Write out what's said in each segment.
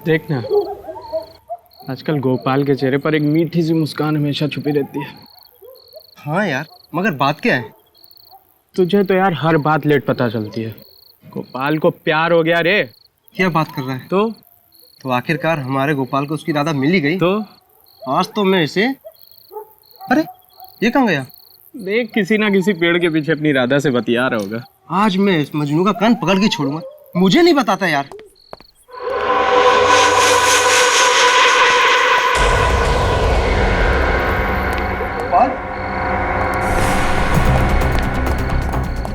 देखना, आजकल गोपाल के चेहरे पर एक मीठी सी मुस्कान हमेशा छुपी रहती है। हाँ यार, मगर बात क्या है? तुझे तो यार हर बात लेट पता चलती है। गोपाल को प्यार हो गया रे। क्या बात कर रहा है? तो आखिरकार हमारे गोपाल को उसकी राधा मिल ही गई। तो आज तो मैं इसे, अरे ये कहाँ गया? देख, किसी ना किसी पेड़ के पीछे अपनी राधा से बतिया रहा होगा। आज मैं इस मजनू का कान पकड़ के छोड़ूंगा। मुझे नहीं बताता यार।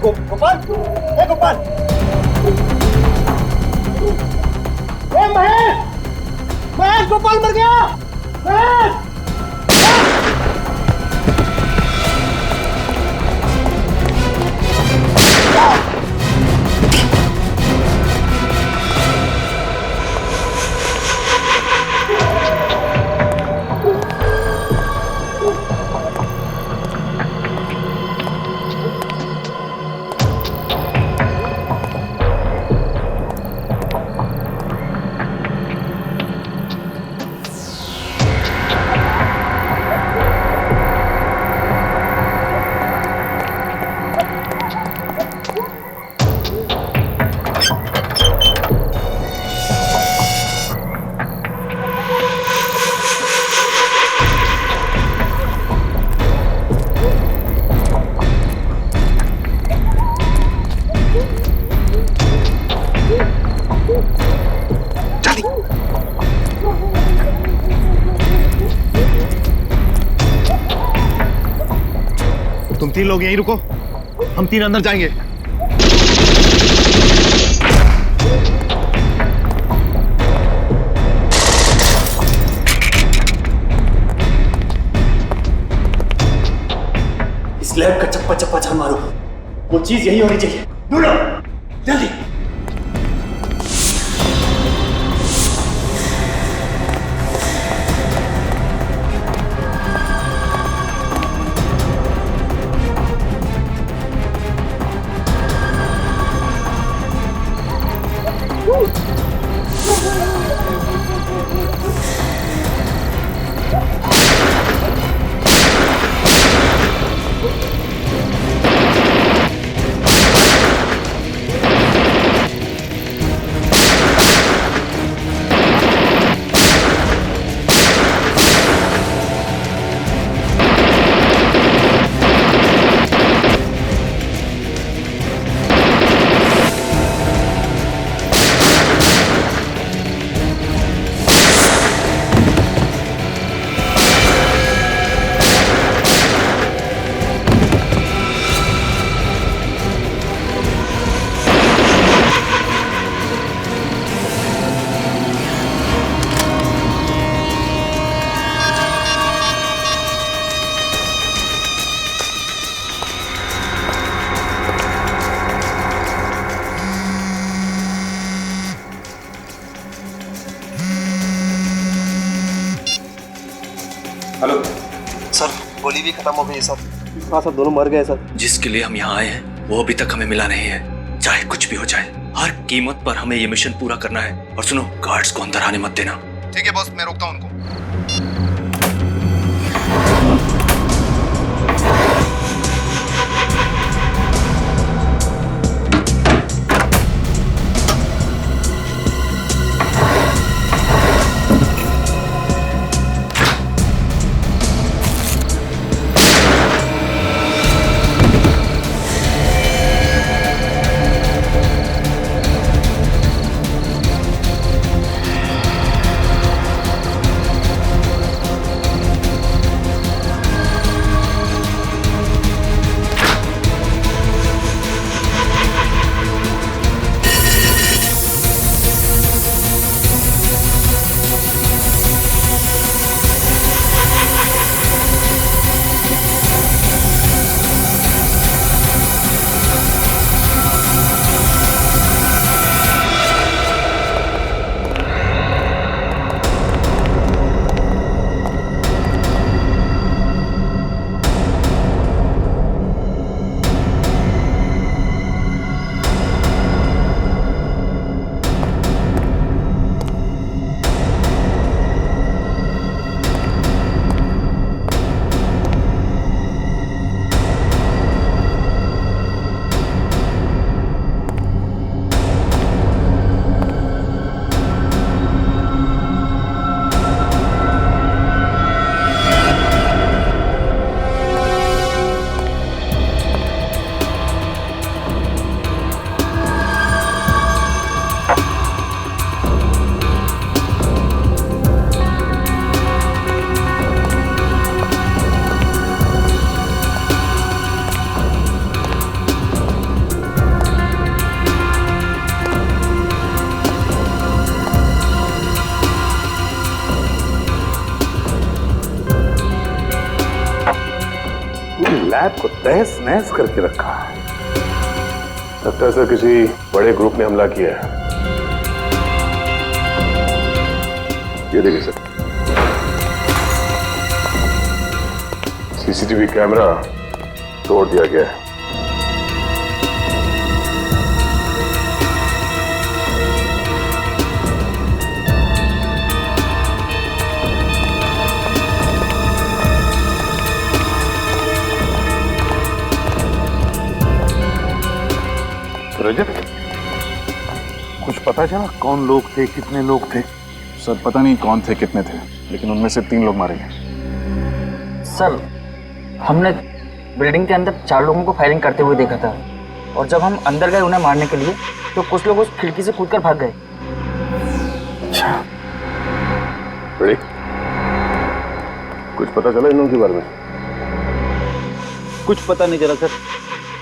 गोपाल, गोपाल, गोपाल, महेश, महेश, गोपाल मर गया। महेश, तुम तीन लोग यहीं रुको, हम तीन अंदर जाएंगे। इस लैब का चप्पा चप्पा छान मारो। वो चीज यही होनी चाहिए। ढूंढो जल्दी। हेलो सर, गोली भी खत्म हो गई है सर। हाँ सर, दोनों मर गए सर। जिसके लिए हम यहाँ आए हैं वो अभी तक हमें मिला नहीं है। चाहे कुछ भी हो जाए, हर कीमत पर हमें ये मिशन पूरा करना है। और सुनो, गार्ड्स को अंदर आने मत देना। ठीक है बॉस, मैं रोकता हूं उनको। लैब को तहस नहस करके रखा है। लगता है सर किसी बड़े ग्रुप ने हमला किया है। ये देखिए सर, सीसीटीवी कैमरा तोड़ दिया गया है। रजत, कुछ पता चला कौन लोग थे, कितने लोग थे? सर पता नहीं कौन थे, कितने थे, लेकिन उनमें से 3 लोग मारे गए। सर, हमने बिल्डिंग के अंदर 4 लोगों को फायरिंग करते हुए देखा था, और जब हम अंदर गए उन्हें मारने के लिए तो कुछ लोग उस खिड़की से कूदकर भाग गए। अच्छा, बड़ी कुछ पता चला इन लोगों के बारे में? कुछ पता नहीं चला सर।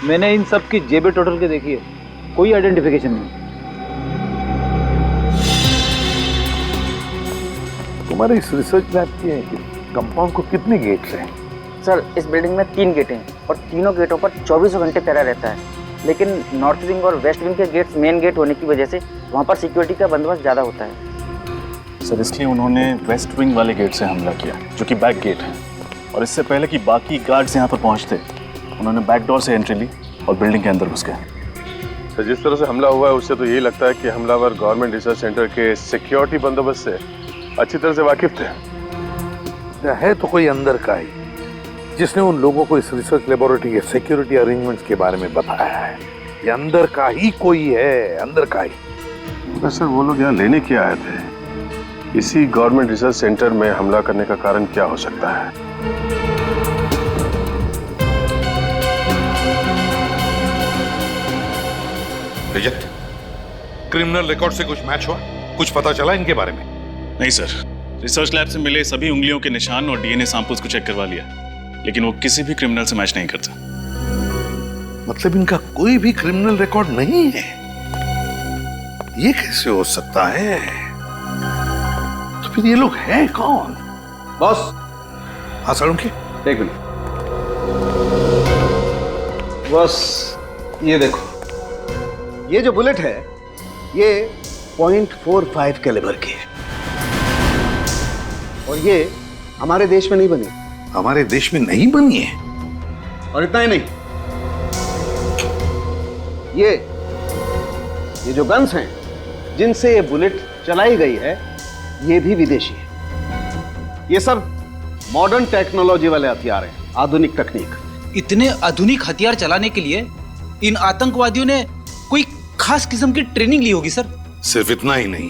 मैंने इन सब की जेबें टोटल के देखी है, कोई आइडेंटिफिकेशन नहीं। तुम्हारे इस रिसर्च लैब के कंपाउंड को कितने गेट्स हैं? सर, इस बिल्डिंग में 3 गेट हैं और तीनों गेटों पर 24 घंटे पहरा रहता है, लेकिन नॉर्थ विंग और वेस्ट विंग के गेट्स मेन गेट होने की वजह से वहाँ पर सिक्योरिटी का बंदोबस्त ज़्यादा होता है। सर इसलिए उन्होंने वेस्ट विंग वाले गेट से हमला किया, जो कि बैक गेट है, और इससे पहले कि बाकी गार्ड्स यहाँ पर पहुँचते उन्होंने बैक डोर से एंट्री ली और बिल्डिंग के अंदर घुस गए। सर, जिस तरह से हमला हुआ है उससे तो यही लगता है कि हमलावर गवर्नमेंट रिसर्च सेंटर के सिक्योरिटी बंदोबस्त से अच्छी तरह से वाकिफ थे। है तो कोई अंदर का ही जिसने उन लोगों को इस रिसर्च लेबोरेटरी के सिक्योरिटी अरेंजमेंट्स के बारे में बताया है। ये अंदर का ही कोई है, अंदर का ही। सर, वो लोग यहाँ लेने क्या आए थे? इसी गवर्नमेंट रिसर्च सेंटर में हमला करने का कारण क्या हो सकता है? रजत, क्रिमिनल रिकॉर्ड से कुछ मैच हुआ? कुछ पता चला इनके बारे में? नहीं सर, रिसर्च लैब से मिले सभी उंगलियों के निशान और डीएनए सैंपल्स को चेक करवा लिया, लेकिन वो किसी भी क्रिमिनल से मैच नहीं करता। मतलब इनका कोई भी क्रिमिनल रिकॉर्ड नहीं है? ये कैसे हो सकता है? तो फिर ये लोग हैं कौन? बॉस, हाँ सालुंखे, एक मिनट। बॉस, ये देखो, ये जो बुलेट है ये .45 कैलिबर की है, और ये हमारे देश में नहीं बनी। हमारे देश में नहीं बनी है? और इतना ही नहीं, ये जो गन्स हैं जिनसे ये बुलेट चलाई गई है ये भी विदेशी है। ये सब मॉडर्न टेक्नोलॉजी वाले हथियार हैं, आधुनिक तकनीक। इतने आधुनिक हथियार चलाने के लिए इन आतंकवादियों ने कोई खास किस्म की ट्रेनिंग ली होगी सर। सिर्फ इतना ही नहीं,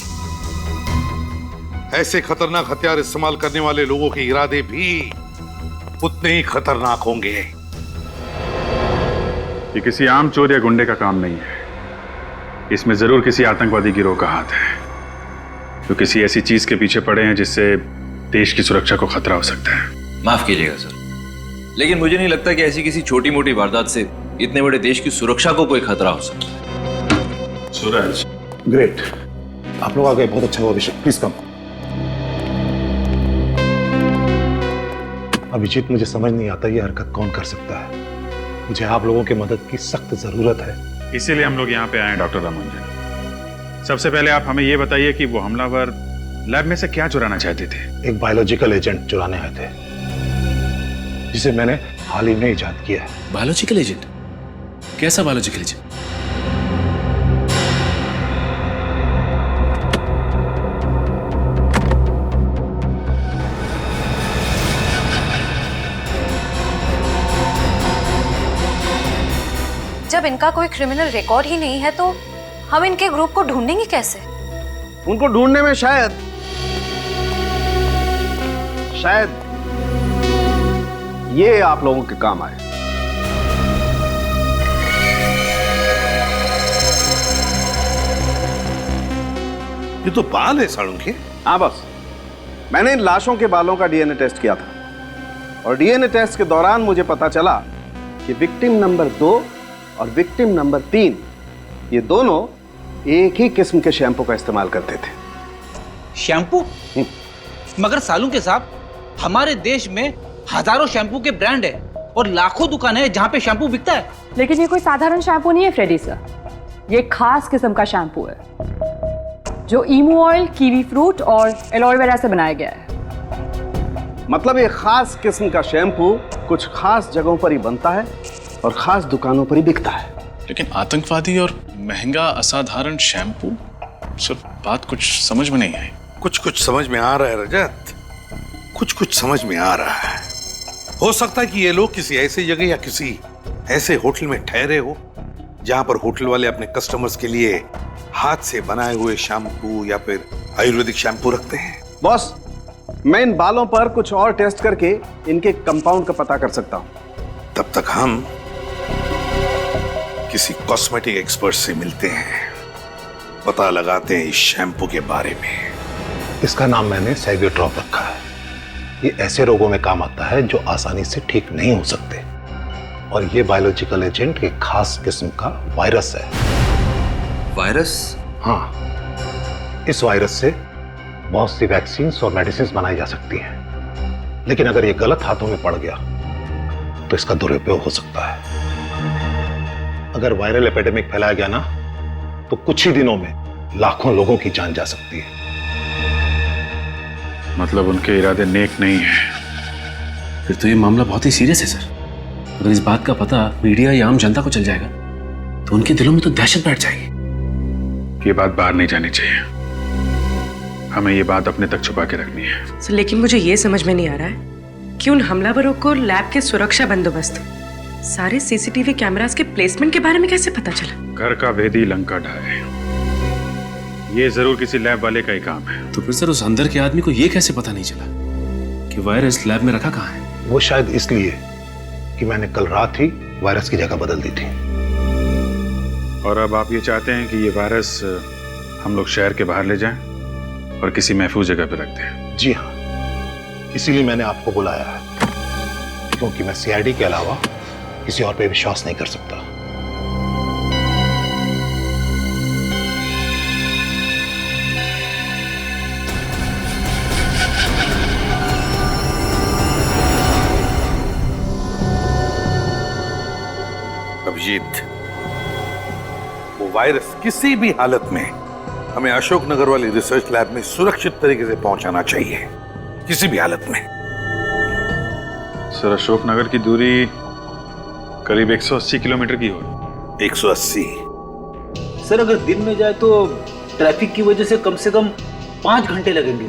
ऐसे खतरनाक हथियार इस्तेमाल करने वाले लोगों के इरादे भी उतने ही खतरनाक होंगे। ये किसी आम चोर या गुंडे का काम नहीं है, इसमें जरूर किसी आतंकवादी गिरोह का हाथ है, जो किसी ऐसी चीज के पीछे पड़े हैं जिससे देश की सुरक्षा को खतरा हो सकता है। माफ कीजिएगा सर, लेकिन मुझे नहीं लगता कि ऐसी किसी छोटी मोटी वारदात से इतने बड़े देश की सुरक्षा को कोई खतरा हो सकता है। सूरज, ग्रेट, आप लोग आ गए, बहुत अच्छा हुआ। अभिषेक, प्लीज कम। अभिजीत, मुझे समझ नहीं आता ये हरकत कौन कर सकता है। मुझे आप लोगों की मदद की सख्त जरूरत है। इसीलिए हम लोग यहाँ पे आए हैं डॉक्टर रामानुजन। सबसे पहले आप हमें ये बताइए कि वो हमलावर लैब में से क्या चुराना चाहते थे? एक बायोलॉजिकल एजेंट चुराने आए थे, जिसे मैंने हाल ही में इजाद किया है। Biological agent? कैसा बायोलॉजिकल एजेंट? जब इनका कोई क्रिमिनल रिकॉर्ड ही नहीं है तो हम इनके ग्रुप को ढूंढेंगे कैसे? उनको ढूंढने में शायद ये आप लोगों के काम आए। ये तो बाल है सालुंखे। हाँ बस, मैंने इन लाशों के बालों का डीएनए टेस्ट किया था, और डीएनए टेस्ट के दौरान मुझे पता चला कि विक्टिम नंबर 2 और विक्टिम नंबर 3 ये दोनों एक ही किस्म के शैम्पू का इस्तेमाल करते थे। शैम्पू? मगर सालुंखे साहब, हमारे देश में हजारों शैम्पू के ब्रांड है, और लाखों दुकानें हैं जहाँ पे शैम्पू बिकता है। लेकिन ये कोई साधारण शैम्पू नहीं है फ्रेडी सर, ये खास किस्म का शैम्पू है जो ईमू ऑयल, कीवी फ्रूट और एलोवेरा से बनाया गया है। मतलब ये खास किस्म का शैम्पू कुछ खास जगहों पर ही बनता है और खास दुकानों पर ही बिकता है। लेकिन आतंकवादी और महंगा असाधारण शैम्पू, सर बात कुछ समझ में नहीं आई। कुछ कुछ समझ में आ रहा है रजत, कुछ कुछ समझ में आ रहा है। हो सकता है कि ये लोग किसी ऐसी जगह या किसी ऐसे होटल में ठहरे हो जहां पर होटल वाले अपने कस्टमर्स के लिए हाथ से बनाए हुए शैम्पू या फिर आयुर्वेदिक शैम्पू रखते हैं। बॉस, मैं इन बालों पर कुछ और टेस्ट करके इनके कंपाउंड का पता कर सकता हूं। तब तक हम किसी कॉस्मेटिक एक्सपर्ट से मिलते हैं, पता लगाते हैं इस शैम्पू के बारे में। इसका नाम मैंने सेवियोट्रॉप रखा है। ये ऐसे रोगों में काम आता है जो आसानी से ठीक नहीं हो सकते, और ये बायोलॉजिकल एजेंट एक खास किस्म का वायरस है। वायरस? हाँ, इस वायरस से बहुत सी वैक्सीन और मेडिसिन बनाई जा सकती हैं, लेकिन अगर ये गलत हाथों में पड़ गया तो इसका दुरुपयोग हो सकता है। अगर वायरल एपिडेमिक फैलाया गया ना, तो कुछ ही दिनों में लाखों लोगों की जान जा सकती है। मतलब उनके इरादे नेक नहीं है। फिर तो ये मामला बहुत ही सीरियस है सर। अगर इस बात का पता मीडिया या आम जनता को चल जाएगा तो उनके दिलों में तो दहशत बैठ जाएगी। ये बात बाहर नहीं जानी चाहिए। हमें ये बात अपने तक छुपा के रखनी है। लेकिन मुझे ये समझ में नहीं आ रहा है कि उन हमलावरों को लैब के सुरक्षा बंदोबस्त, सारे सीसीटीवी कैमरास के प्लेसमेंट के बारे में कैसे पता चला? घर का भेदी लंका ढाए, ये जरूर किसी लैब वाले का ही काम है। तो फिर सर उस अंदर के आदमी को ये कैसे पता नहीं चला कि वायरस लैब में रखा कहाँ है? वो शायद इसलिए कि मैंने कल रात ही वायरस की जगह बदल दी थी। और अब आप ये चाहते हैं कि ये वायरस हम लोग शहर के बाहर ले जाएं और किसी महफूज जगह पे रख दें? जी हाँ, इसीलिए मैंने आपको बुलाया है, क्योंकि मैं सीआईडी के अलावा किसी और पे विश्वास नहीं कर सकता। अभिजीत, वो वायरस किसी भी हालत में हमें अशोकनगर वाली रिसर्च लैब में सुरक्षित तरीके से पहुंचाना चाहिए, किसी भी हालत में। सर अशोकनगर की दूरी करीब 180 किलोमीटर की हो। 180? सर अगर दिन में जाए तो ट्रैफिक की वजह से कम 5 घंटे लगेंगे।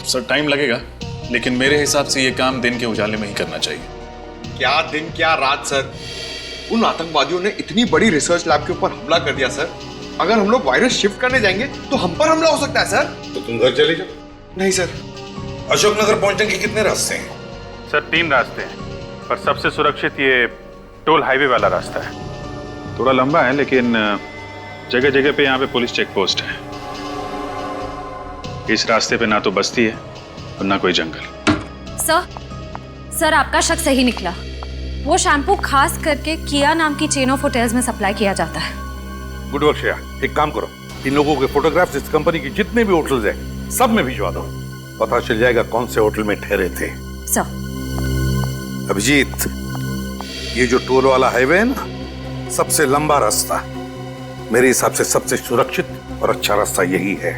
सर टाइम लगेगा, लेकिन मेरे हिसाब से ये काम दिन के उजाले में ही करना चाहिए। क्या दिन क्या रात सर, उन आतंकवादियों ने इतनी बड़ी रिसर्च लैब के ऊपर हमला कर दिया सर। अगर हम लोग वायरस शिफ्ट करने जाएंगे तो हम पर हमला हो सकता है सर। तो तुम घर चले जाओ। नहीं सर। अशोकनगर पहुंचने के कितने रास्ते हैं? सर 3 रास्ते हैं, पर सबसे सुरक्षित ये टोल हाईवे वाला रास्ता है। थोड़ा लंबा है, लेकिन जगह जगह पे यहाँ पे पुलिस चेक पोस्ट है। इस रास्ते पे ना तो बस्ती है और ना कोई जंगल। सर आपका शक सही निकला। वो शैम्पू खास करके किया नाम की चेन ऑफ होटल्स में सप्लाई किया जाता है। गुड वर्क श्रेया, एक काम करो, इन लोगों के फोटोग्राफ्स इस कंपनी की जितने भी होटल्स हैं सब में भिजवा दो, पता चल जाएगा कौन से होटल में ठहरे थे। सर। अभिजीत, ये जो टोल वाला हाईवे है ना, सबसे लंबा रास्ता, मेरे हिसाब से सबसे सुरक्षित और अच्छा रास्ता यही है।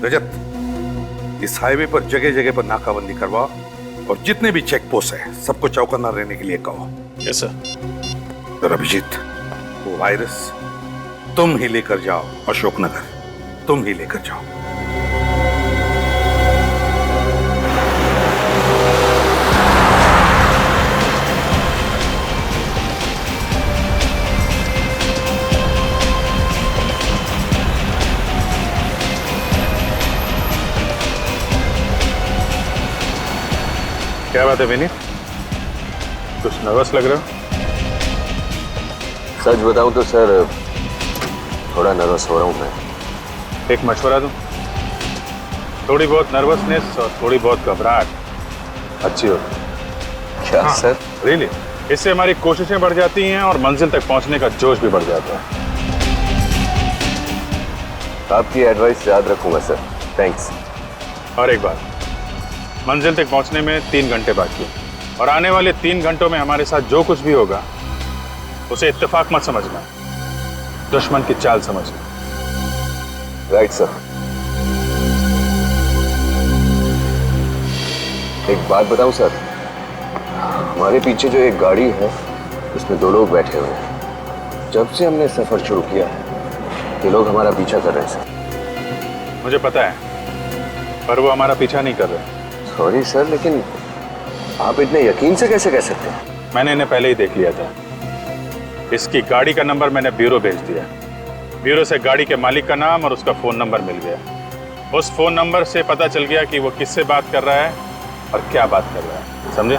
रजत, इस हाईवे पर जगह जगह पर नाकाबंदी करवाओ और जितने भी चेक पोस्ट है सबको चौकन्ना रहने के लिए कहो। Yes sir. और अभिजीत, वो वायरस तुम ही लेकर जाओ अशोकनगर, तुम ही लेकर जाओ। क्या बात है विनीत, कुछ नर्वस लग रहे हो? सच बताऊं तो सर थोड़ा नर्वस हो रहा हूं मैं। एक मशवरा दूं? थोड़ी बहुत नर्वसनेस और थोड़ी बहुत घबराहट अच्छी होती है। क्या सर? रियली, इससे हमारी कोशिशें बढ़ जाती हैं और मंजिल तक पहुंचने का जोश भी बढ़ जाता है। आपकी एडवाइस याद रखूंगा सर, थैंक्स। और एक बात, मंजिल तक पहुंचने में 3 घंटे बाकी हैं। और आने वाले 3 घंटों में हमारे साथ जो कुछ भी होगा उसे इत्तेफाक मत समझना, दुश्मन की चाल समझना। Right sir. एक बात बताऊं सर, हमारे पीछे जो एक गाड़ी है उसमें 2 लोग बैठे हुए हैं। जब से हमने सफर शुरू किया है ये लोग हमारा पीछा कर रहे हैं सर। मुझे पता है, पर वो हमारा पीछा नहीं कर रहे। सॉरी सर, लेकिन आप इतने यकीन से कैसे कह सकते हैं? मैंने इन्हें पहले ही देख लिया था। इसकी गाड़ी का नंबर मैंने ब्यूरो भेज दिया। ब्यूरो से गाड़ी के मालिक का नाम और उसका फोन नंबर मिल गया। उस फोन नंबर से पता चल गया कि वो किससे बात कर रहा है और क्या बात कर रहा है। समझे?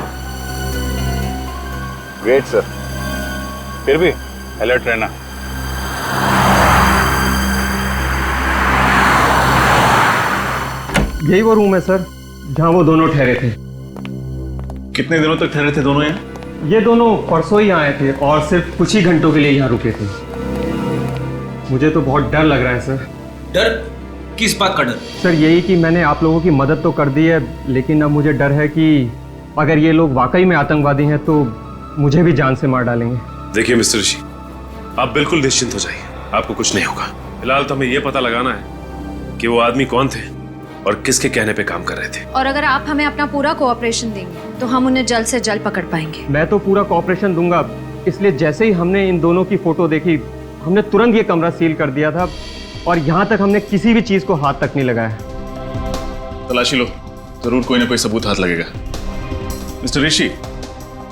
Great sir. फिर भी अलर्ट रहना। यही वो रूम है सर जहाँ वो दोनों ठहरे थे। कितने दिनों तक ठहरे थे दोनों यहाँ? ये दोनों परसों ही आए थे और सिर्फ कुछ ही घंटों के लिए यहाँ रुके थे। मुझे तो बहुत डर लग रहा है सर। डर? किस बात का डर? सर यही कि मैंने आप लोगों की मदद तो कर दी है, लेकिन अब मुझे डर है कि अगर ये लोग वाकई में आतंकवादी हैं तो मुझे भी जान से मार डालेंगे। देखिए मिस्टर ऋषि, आप बिल्कुल निश्चिंत हो जाइए, आपको कुछ नहीं होगा। फिलहाल तो हमें ये पता लगाना है कि वो आदमी कौन थे और किसके कहने पे काम कर रहे थे। और अगर आप हमें अपना पूरा कोऑपरेशन देंगे तो हम उन्हें जल्द से जल्द पकड़ पाएंगे। मैं तो पूरा कोऑपरेशन दूंगा, इसलिए जैसे ही हमने इन दोनों की फोटो देखी हमने तुरंत ये कमरा सील कर दिया था और यहाँ तक हमने किसी भी चीज को हाथ तक नहीं लगाया। तलाशी लो, जरूर कोई ना कोई सबूत हाथ लगेगा। मिस्टर ऋषि,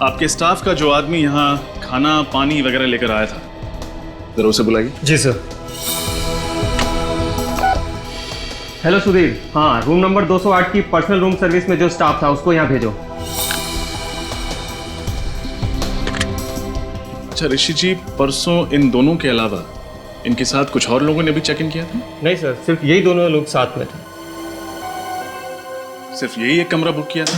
आपके स्टाफ का जो आदमी यहाँ खाना पानी वगैरह लेकर आया था, जरा उसे बुलाइए। जी सर। हेलो सुधीर, हाँ रूम नंबर 208 की पर्सनल रूम सर्विस में जो स्टाफ था उसको यहाँ भेजो। अच्छा ऋषि जी, परसों इन दोनों के अलावा इनके साथ कुछ और लोगों ने भी चेक इन किया था? नहीं सर, सिर्फ यही दोनों लोग साथ में थे। सिर्फ यही एक कमरा बुक किया था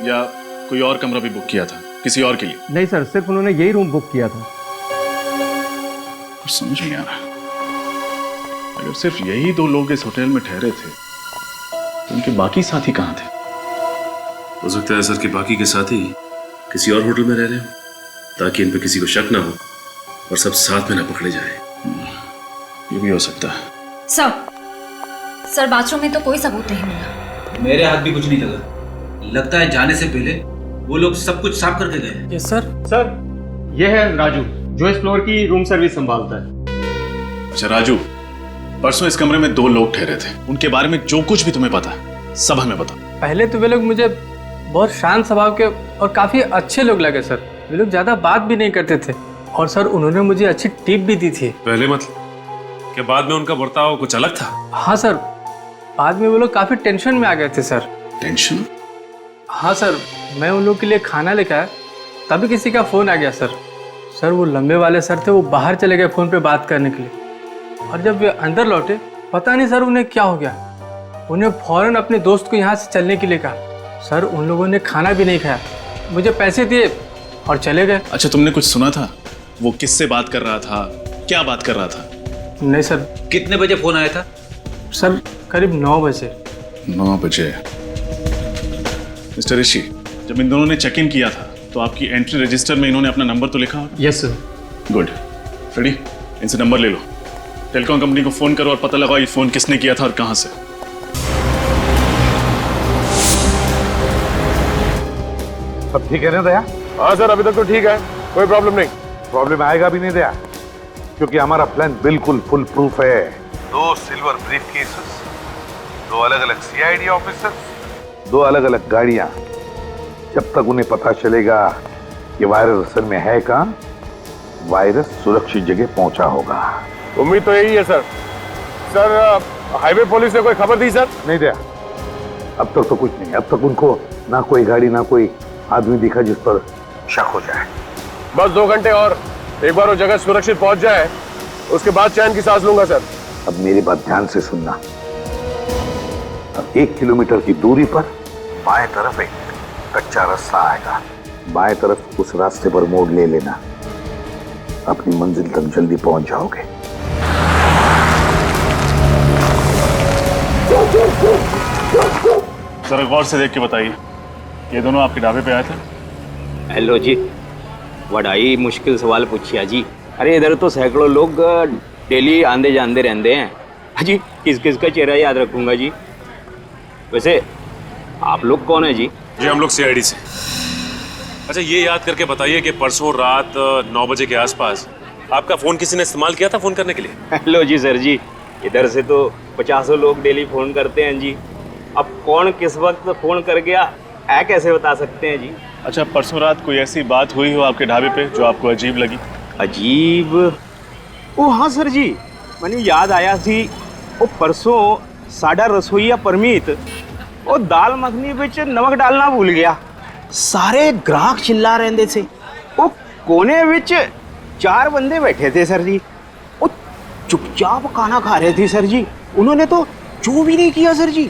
या कोई और कमरा भी बुक किया था किसी और के लिए? नहीं सर, सिर्फ उन्होंने यही रूम बुक किया था। कुछ समझ नहीं आ रहा। अगर सिर्फ यही 2 लोग इस होटल में ठहरे थे तो उनके बाकी साथी कहाँ थे? हो सकता है सर कि बाकी के साथी किसी और होटल में रह रहे हो ताकि इन पे किसी को शक ना हो और सब साथ में ना पकड़े जाए। ये भी हो सकता है। सर बाथरूम में तो कोई सबूत नहीं मिला। मेरे हाथ भी कुछ नहीं लगा। लगता है जाने से पहले वो लोग सब कुछ साफ करके गए। Yes sir. सर ये है राजू जो इस फ्लोर की रूम सर्विस संभालता है। अच्छा राजू, परसों इस कमरे में 2 लोग ठहरे थे, उनके बारे में जो कुछ भी तुम्हें पता है सब हमें बता। पहले तो वे लोग मुझे बहुत शांत स्वभाव के और काफी अच्छे लोग लगे सर। वे लोग ज्यादा बात भी नहीं करते थे और सर उन्होंने मुझे अच्छी टिप भी दी थी। पहले मतलब क्या बाद में उनका बर्ताव कुछ अलग था? हाँ सर, बाद में वो लोग काफी टेंशन में आ गए थे सर। टेंशन? हाँ सर, मैं उन लोग के लिए खाना लेकर आया तभी किसी का फोन आ गया सर। सर वो लंबे वाले सर थे, वो बाहर चले गए फोन पे बात करने के लिए और जब वे अंदर लौटे पता नहीं सर उन्हें क्या हो गया। उन्हें फौरन अपने दोस्त को यहाँ से चलने के लिए कहा। सर उन लोगों ने खाना भी नहीं खाया, मुझे पैसे दिए और चले गए। अच्छा तुमने कुछ सुना था? वो किससे बात कर रहा था, क्या बात कर रहा था? नहीं सर। कितने बजे फोन आया था? सर करीब 9 बजे। 9 बजे। मिस्टर ऋषि, जब इन दोनों ने चेक इन किया था तो आपकी एंट्री रजिस्टर में इन्होंने अपना नंबर तो लिखा? Yes sir. गुड। रेडी, इनसे नंबर ले लो, टेलीकॉम कंपनी को फोन करो और पता लगाओ ये फोन किसने किया था और कहां से। सब ठीक है ना दया? हाँ सर, अभी तक तो ठीक है, कोई प्रॉब्लम नहीं। प्रॉब्लम आएगा भी नहीं दया, क्योंकि हमारा प्लान बिल्कुल फुल प्रूफ है। 2 सिल्वर ब्रीफ केसेस, 2 अलग अलग सीआईडी ऑफिसर्स, 2 अलग अलग गाड़ियां। जब तक उन्हें पता चलेगा कि वायरस असल में है कहां, वायरस सुरक्षित जगह पहुंचा होगा। उम्मीद तो यही है सर। सर हाईवे पुलिस ने कोई खबर दी सर? नहीं दया, अब तक तो कुछ नहीं। अब तक उनको ना कोई गाड़ी ना कोई आदमी दिखा जिस पर शक हो जाए। बस 2 घंटे और, एक बार वो जगह सुरक्षित पहुंच जाए उसके बाद चैन की सांस लूंगा सर। अब मेरी बात ध्यान से सुनना। अब 1 किलोमीटर की दूरी पर बाएं तरफ एक कच्चा रास्ता आएगा, बाएं तरफ उस रास्ते पर मोड़ ले लेना, अपनी मंजिल तक जल्दी पहुंच जाओगे। जरा गौर से देख के बताइए, ये दोनों आपके ढाबे पे आए थे? हेलो जी, बड़ा मुश्किल सवाल पूछिया जी। अरे इधर तो सैकड़ों लोग डेली आंदे जाते रहते हैं जी, किस किस का चेहरा याद रखूंगा जी। वैसे आप लोग कौन है जी? जी हम लोग सीआईडी से। अच्छा ये याद करके बताइए कि परसों रात 9 बजे के आसपास आपका फोन किसी ने इस्तेमाल किया था फोन करने के लिए? हेलो जी सर जी, इधर से तो 50 लोग डेली फोन करते हैं जी। अब कौन किस वक्त फोन कर गया है कैसे बता सकते हैं जी? अच्छा परसों रात कोई ऐसी बात हुई हो आपके ढाबे पे जो आपको अजीब लगी? अजीब? ओ हाँ सर जी, मैंने याद आया थी। वो परसों साडा रसोईया परमीत वो दाल मखनी बिच नमक डालना भूल गया। सारे ग्राहक चिल्ला रहे थे। वो कोने विच 4 बंदे बैठे थे सर जी, वो चुपचाप खाना खा रहे थे सर जी। उन्होंने तो चू भी नहीं किया सर जी।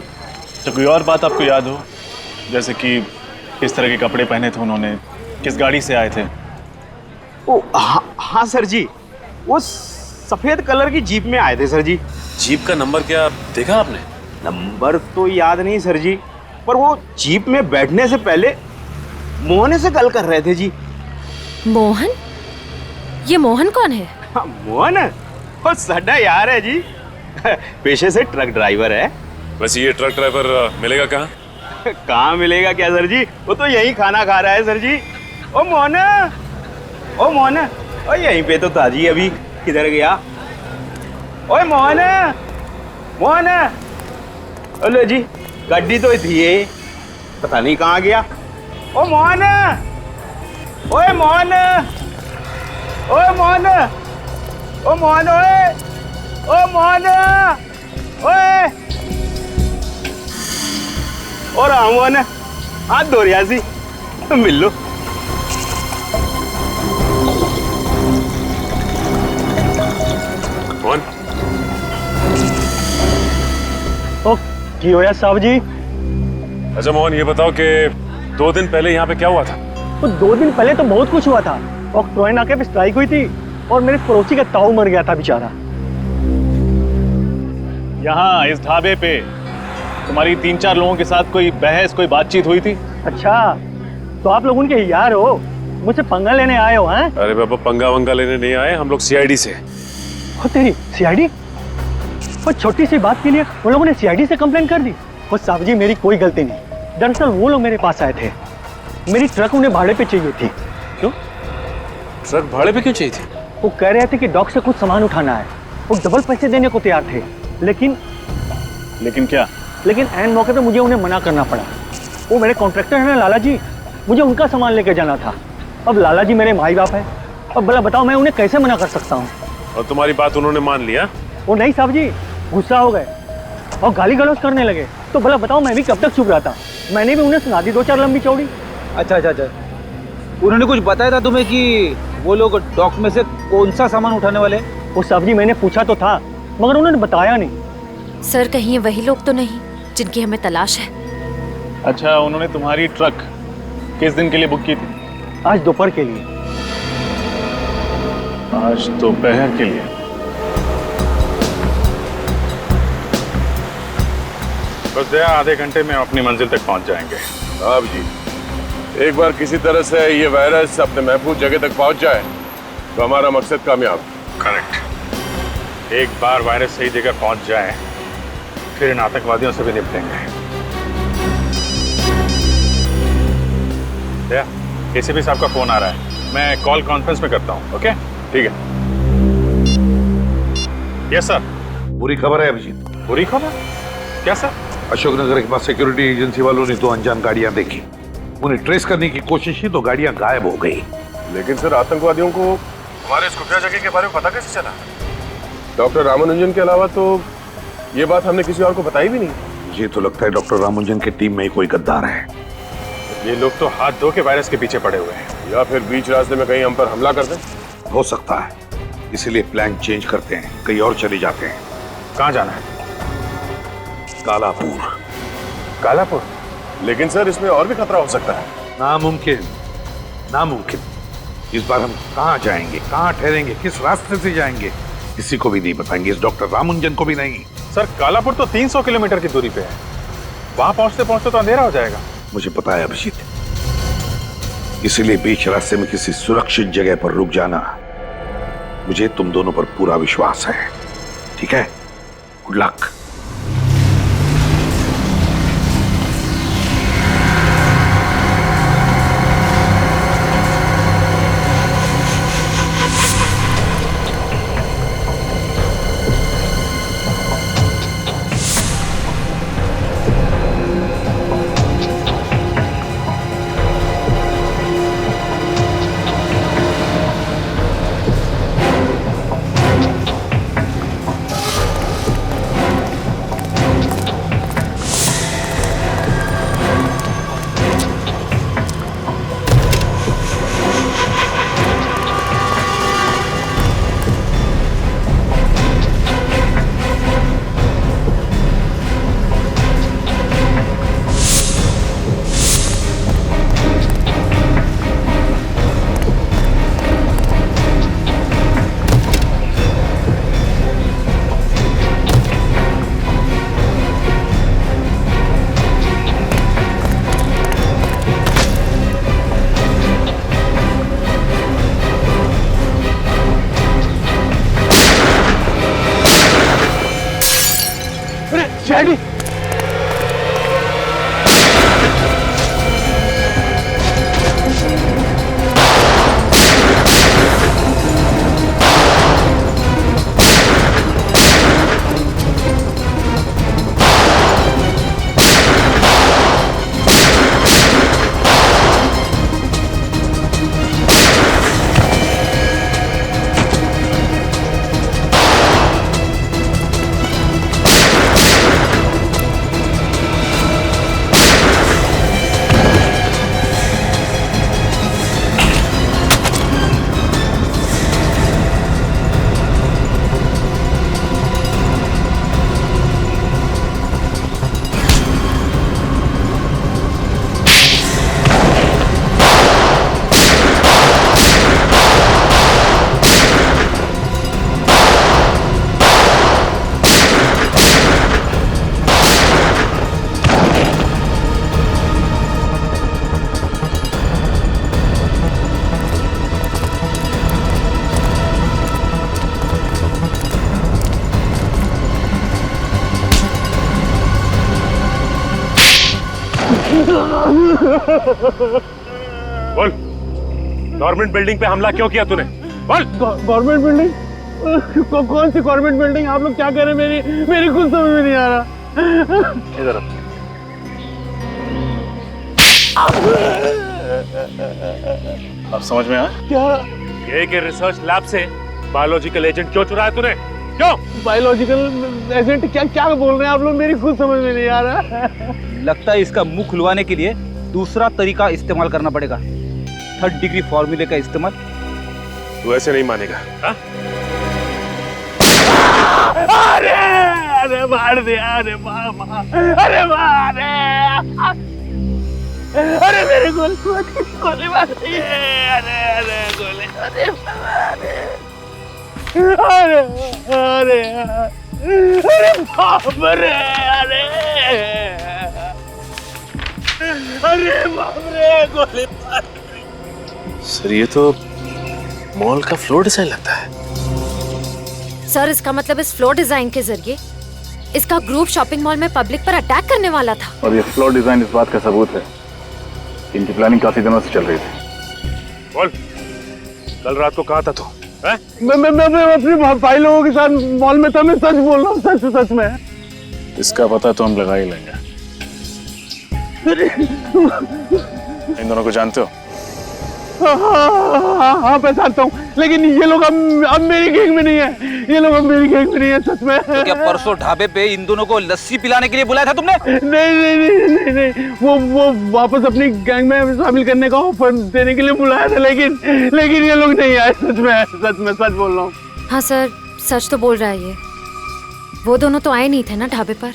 तो कोई और बात आपको याद हो, जैसे कि किस तरह के कपड़े पहने थे उन्होंने, किस गाड़ी से आए थे? ओ हाँ सर जी, वो सफेद कलर की जीप में आए थे सर जी। जीप का नंबर क्या देखा आपने? नंबर तो याद नहीं सर जी, पर वो जीप में बैठने से पहले मोहन से गल कर रहे थे जी। मोहन? ये मोहन कौन है? हाँ, मोहन वो साडा यार है जी, पेशे से ट्रक ड्राइवर है। वैसे ये ट्रक ड्राइवर मिलेगा कहाँ? कहाँ मिलेगा क्या सर जी, वो तो यही खाना खा रहा है सर जी। ओ मोहन, ओ मोहन, ओ यहीं पे तो था जी, अभी किधर गया? ओए मोहन, मोहन, हेलो जी, गाड़ी तो थी ये, पता नहीं कहाँ गया। ओ मोहन, ओए मोहन, ओए मोहन, ओ मोहन, ओए, ओ मोहन, ओए, और मोहन हाथ धो रिया सी, मिल लो। कौन? ओ की होया साहब जी? अच्छा मोहन ये बताओ कि 2 दिन पहले यहाँ पे क्या हुआ था? तो 2 दिन पहले तो बहुत कुछ हुआ था। ऑक्ट्रॉय नाके पे स्ट्राइक हुई थी और मेरे पड़ोसी का ताऊ मर गया था बेचारा। यहाँ इस ढाबे पे तुम्हारी 3-4 लोगों के साथ कोई बहस, कोई बातचीत हुई थी? अच्छा तो आप लोग उनके यार हो, मुझसे पंगा लेने आए हो? हैं? अरे बाबा पंगा वंगा लेने नहीं आए, हम लोग सीआईडी से। हो तेरी सीआईडी? वो छोटी सी बात के लिए उन लोगों ने सीआईडी से कंप्लेन कर दी? वो साहब जी मेरी कोई गलती नहीं, दरअसल वो लोग मेरे पास आए थे, मेरी ट्रक उन्हें भाड़े पे चाहिए थी। क्यों? ट्रक भाड़े पे क्यों चाहिए थी? वो कह रहे थे कि डॉक से कुछ सामान उठाना है, वो डबल पैसे देने को तैयार थे, लेकिन क्या? लेकिन ऐन मौके पे मुझे उन्हें मना करना पड़ा। वो मेरे कॉन्ट्रैक्टर हैं ना लाला जी, मुझे उनका सामान लेकर जाना था। अब लाला जी मेरे माई बाप है, अब भला बताओ मैं उन्हें कैसे मना कर सकता हूँ? और तुम्हारी बात उन्होंने मान लिया? वो नहीं साहब जी, गुस्सा हो गए और गाली गलौज करने लगे। तो भला बताओ मैं भी कब तक चुप रहता? मैंने भी उन्हें सुना दी 2-4 लंबी चौड़ी। अच्छा, उन्होंने कुछ बताया था तुम्हें कि वो लोग डॉक में से कौन सा सामान उठाने वाले? वो साहब जी मैंने पूछा तो था, मगर उन्होंने बताया नहीं। सर कहीं ये वही लोग तो नहीं जिनकी हमें तलाश है? अच्छा उन्होंने तुम्हारी ट्रक किस दिन के लिए बुक की थी? आज दोपहर के लिए। आज दोपहर के लिए? बस दया आधे घंटे में अपनी मंजिल तक पहुंच जाएंगे। साहब जी एक बार किसी तरह से ये वायरस अपने महफूज जगह तक पहुंच जाए तो हमारा मकसद कामयाब। करेक्ट। एक बार वायरस सही जगह पहुंच जाए फिर इन आतंकवादियों से भी निपटेंगे। दया एसीपी साहब का फोन आ रहा है, मैं कॉल कॉन्फ्रेंस में करता हूँ। ओके ठीक है। Yes sir. बुरी खबर है अभिजीत। बुरी खबर? क्या सर? अशोकनगर के पास सिक्योरिटी एजेंसी वालों ने 2 अनजान गाड़ियां देखी, उन्हें ट्रेस करने की कोशिश की तो गाड़ियां गायब हो गई। लेकिन सर आतंकवादियों को हमारे इस खुफिया जगह के बारे में पता कैसे चला? डॉक्टर रामानुजन के अलावा तो ये बात हमने किसी और को बताई भी नहीं। मुझे तो लगता है डॉक्टर रामानुजन की टीम में ही कोई गद्दार है। ये लोग तो हाथ धो के वायरस के पीछे पड़े हुए हैं। या फिर बीच रास्ते में कहीं हम पर हमला कर दें। हो सकता है, इसीलिए प्लान चेंज करते हैं, कहीं और चले जाते हैं। कहाँ जाना है? कालापुर। कालापुर? लेकिन सर इसमें और भी खतरा हो सकता है। नामुमकिन, नामुमकिन। इस बार हम कहाँ जाएंगे, कहाँ ठहरेंगे, किस रास्ते से जाएंगे, किसी को भी नहीं बताएंगे, इस डॉक्टर रामानुजन को भी नहीं। सर कालापुर तो 300 किलोमीटर की दूरी पे है, वहां पहुंचते पहुंचते तो अंधेरा हो जाएगा। मुझे पता है अभिजीत, इसीलिए बीच रास्ते में किसी सुरक्षित जगह पर रुक जाना। मुझे तुम दोनों पर पूरा विश्वास है, ठीक है? Good luck. डैडी बोल, गवर्नमेंट बिल्डिंग पे हमला क्यों किया तूने? बोल। Government building? कौन सी गवर्नमेंट बिल्डिंग? आप लोग क्या कह रहे हैं? मेरी कुछ समझ में नहीं आ रहा। इधर अब समझ में आया? क्या? ये कि रिसर्च लैब से बायोलॉजिकल एजेंट क्यों चुराया तूने? क्यों? Biological agent? क्या बोल रहे हैं आप लोग? मेरी खुद समझ में नहीं आ रहा। लगता है इसका मुंह खुलवाने के लिए दूसरा तरीका इस्तेमाल करना पड़ेगा, 3rd डिग्री फॉर्मूले का इस्तेमाल। तू ऐसे नहीं मानेगा। हा? अरे अरे मार दिया, अरे मामा, अरे मारे, अरे मेरे गोली मार दी है, अरे गोली, अरे अरे अरे अरे बाप रे, अरे बाप रे, गोली मार दी। सर ये तो मॉल का फ्लोर डिजाइन लगता है। सर इसका मतलब इस फ्लोर डिजाइन के जरिए इसका ग्रुप शॉपिंग मॉल में पब्लिक पर अटैक करने वाला था। और ये फ्लोर डिजाइन इस बात का सबूत है कि इनकी प्लानिंग काफी दिनों से चल रही थी। बोल, कल रात को कहा था तू? मैं अपने भाई लोगों के साथ मॉल में था। मैं सच बोल रहा हूँ, सच में। इसका पता तो हम लगा ही लेंगे। इन दोनों को जानते हो? हाँ पहचानता हूँ, लेकिन ये लोग अब मेरी गैंग में नहीं है। ये लोग अब मेरी गैंग में नहीं है, सच में। तो क्या परसों ढाबे पे इन दोनों को लस्सी पिलाने के लिए बुलाया था तुमने? नहीं, वो वापस अपनी गैंग में शामिल करने का ऑफर देने के लिए बुलाया था, लेकिन ये लोग नहीं आए। सच बोल रहा हूँ। हाँ सर, सच तो बोल रहा है ये। वो दोनों तो आए नहीं थे ना ढाबे पर।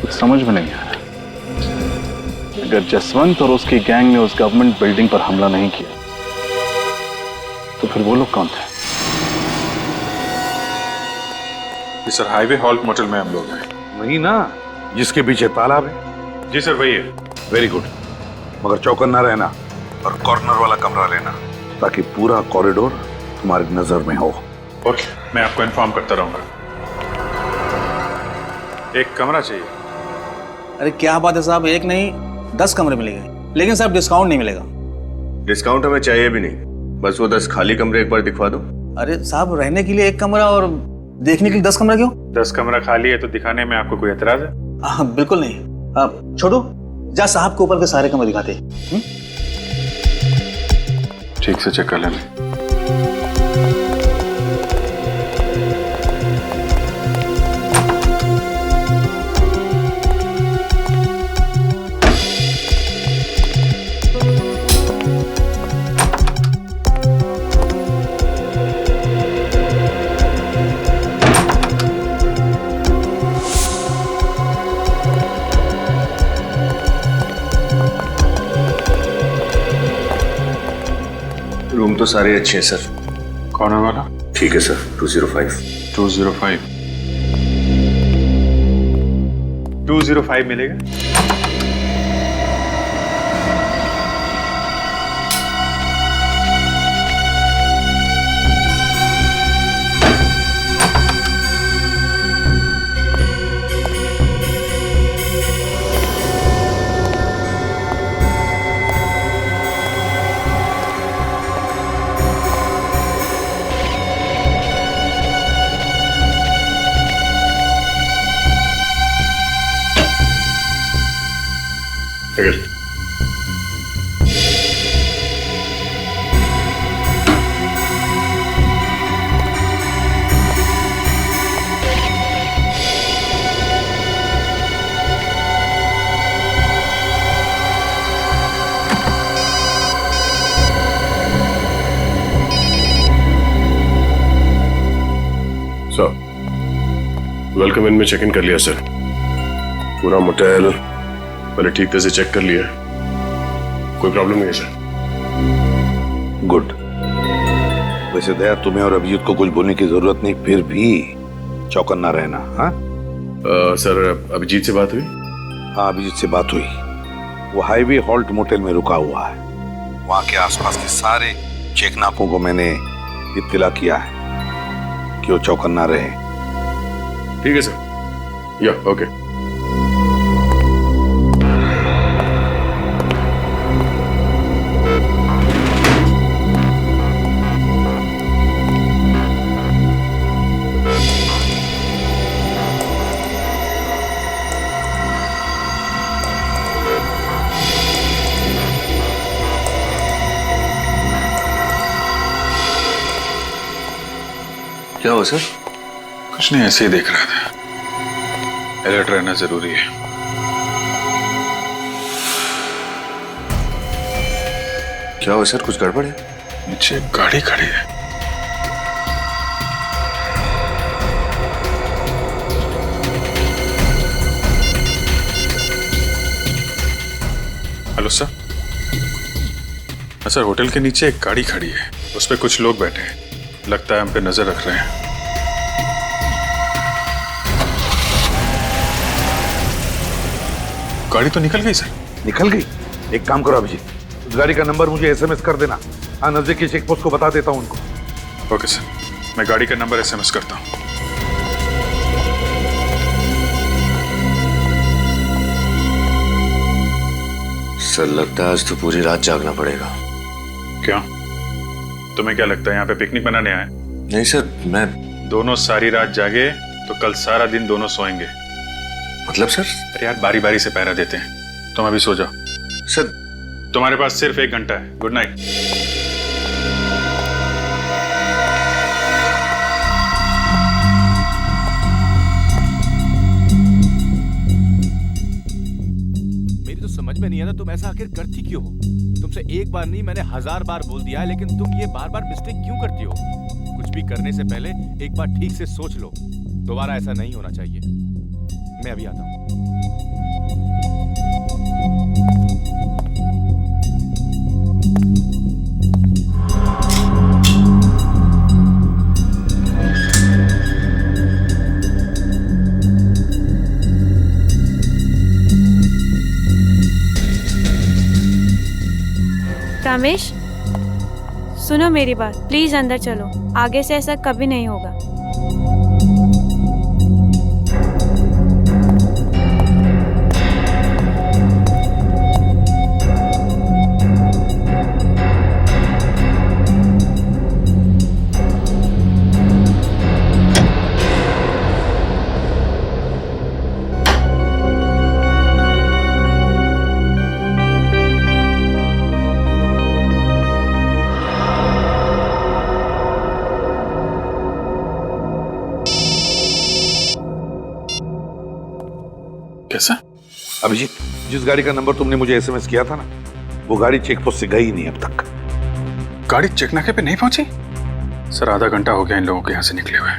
कुछ समझ में नहीं आ रहा। अगर जसवंत और उसकी गैंग ने उस गवर्नमेंट बिल्डिंग पर हमला नहीं किया तो फिर वो लोग कौन थे? सर, हाईवे हॉल्ट मोटल में हम लोग हैं। वही ना जिसके पीछे तालाब है? जी सर, वही है। Very good. मगर चौकन्ना रहना और कॉर्नर वाला कमरा लेना, ताकि पूरा कॉरिडोर तुम्हारी नजर में हो। ओके, मैं आपको इन्फॉर्म करता रहूंगा। एक कमरा चाहिए। अरे क्या बात है साहब, एक नहीं 10 कमरे मिलेंगे, लेकिन साहब डिस्काउंट नहीं मिलेगा। डिस्काउंट हमें चाहिए भी नहीं, बस वो 10 खाली कमरे एक बार दिखवा दो। अरे साहब, रहने के लिए एक कमरा और देखने के लिए 10 कमरा क्यों? 10 कमरा खाली है तो दिखाने में आपको कोई एतराज है? बिल्कुल नहीं। छोटू, जा साहब के ऊपर के सारे कमरे दिखाते। ठीक से चेक कर लेना। रूम तो सारे अच्छे हैं सर। कौन है वाला? ठीक है सर, 205। 205 205 मिलेगा। वेलकम इन में चेक इन कर लिया सर। पूरा मोटेल पहले ठीक तरह से चेक कर लिया, कोई प्रॉब्लम नहीं है सर। गुड। वैसे दया, तुम्हें और अभिजीत को कुछ बोलने की जरूरत नहीं, फिर भी चौकन्ना रहना। हाँ सर, अभिजीत से बात हुई? हाँ, अभिजीत से बात हुई। वो हाईवे हॉल्ट मोटेल में रुका हुआ है। वहां के आसपास के सारे चेक नाकों को मैंने इत्तला किया है कि वो चौकन्ना रहे। ठीक है सर। या ओके। क्या हुआ सर? कुछ नहीं, ऐसे ही देख रहा था। अलर्ट रहना जरूरी है। क्या हुआ सर, कुछ गड़बड़ है? नीचे गाड़ी खड़ी है। Hello sir. सर, होटल के नीचे एक गाड़ी खड़ी है, उस पर कुछ लोग बैठे हैं, लगता है हम पे नजर रख रहे हैं। गाड़ी तो निकल गई सर। निकल गई? एक काम करो अभिजीत, उस गाड़ी का नंबर मुझे एसएमएस कर देना। हाँ, नजदीकी चेक पोस्ट को बता देता हूँ उनको। ओके सर, मैं गाड़ी का नंबर एसएमएस करता हूँ। सर, लगता है आज तो पूरी रात जागना पड़ेगा। क्यों? तुम्हें क्या लगता है यहाँ पे पिकनिक मनाने आए? नहीं सर, मैं दोनों सारी रात जागे तो कल सारा दिन दोनों सोएंगे। मतलब सर? अरे यार, बारी बारी से पहरा देते हैं। तुम अभी सो जाओ। सर, तुम्हारे पास सिर्फ 1 घंटा है। Good night. मेरी तो समझ में नहीं आता तुम ऐसा आखिर करती क्यों हो? तुमसे एक बार नहीं, मैंने 1000 बार बोल दिया है, लेकिन तुम ये बार बार मिस्टेक क्यों करती हो? कुछ भी करने से पहले एक बार ठीक से सोच लो। दोबारा ऐसा नहीं होना चाहिए। मैं अभी आता हूँ। कामेश, सुनो मेरी बात, प्लीज अंदर चलो, आगे से ऐसा कभी नहीं होगा। कैसा? अभिजीत, जिस गाड़ी का नंबर तुमने मुझे एसएमएस किया था ना, वो गाड़ी चेक पोस्ट से गई नहीं अब तक। गाड़ी चेकनाके पे नहीं पहुंची? सर आधा घंटा हो गया इन लोगों के यहाँ से निकले हुए।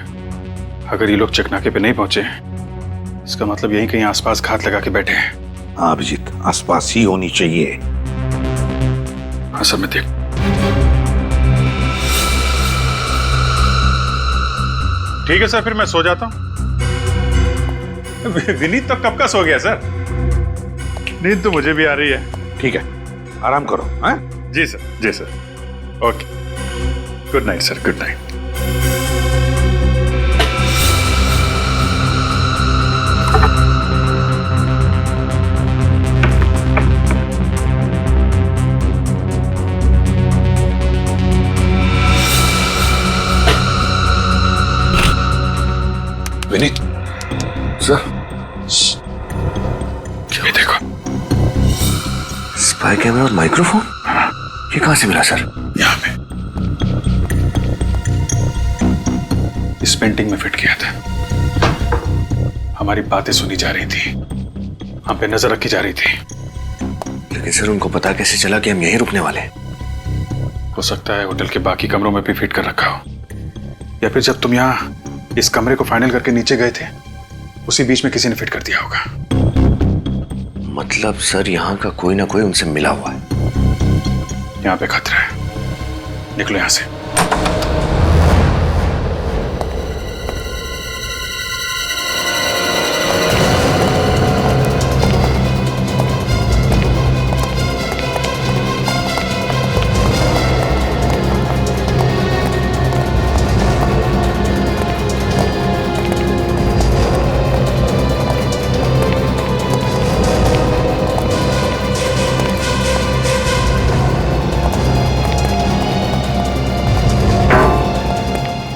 अगर ये लोग चेकनाके पे नहीं पहुंचे, इसका मतलब यहीं कहीं आसपास घात लगा के बैठे हैं। हाँ अभिजीत, आसपास ही होनी चाहिए। हाँ सर, मैं देख। ठीक है सर, फिर मैं सो जाता हूँ। विनीत तो कब का सो गया सर। नींद तो मुझे भी आ रही है। ठीक है, आराम करो। हाँ जी सर, जी sir. Okay, good night sir, good night. Vineet sir, ये देखो, स्पाई कैमरा और माइक्रोफोन। ये कहां से मिला सर? यहाँ पे इस पेंटिंग में फिट किया था। हमारी बातें सुनी जा रही थी, हम पे नजर रखी जा रही थी। लेकिन सर, उनको पता कैसे चला कि हम यहीं रुकने वाले हैं? हो सकता है होटल के बाकी कमरों में भी फिट कर रखा हो, या फिर जब तुम यहाँ इस कमरे को फाइनल करके नीचे गए थे, उसी बीच में किसी ने फिट कर दिया होगा। मतलब सर, यहाँ का कोई ना कोई उनसे मिला हुआ है। यहाँ पे खतरा है, निकलो यहाँ से।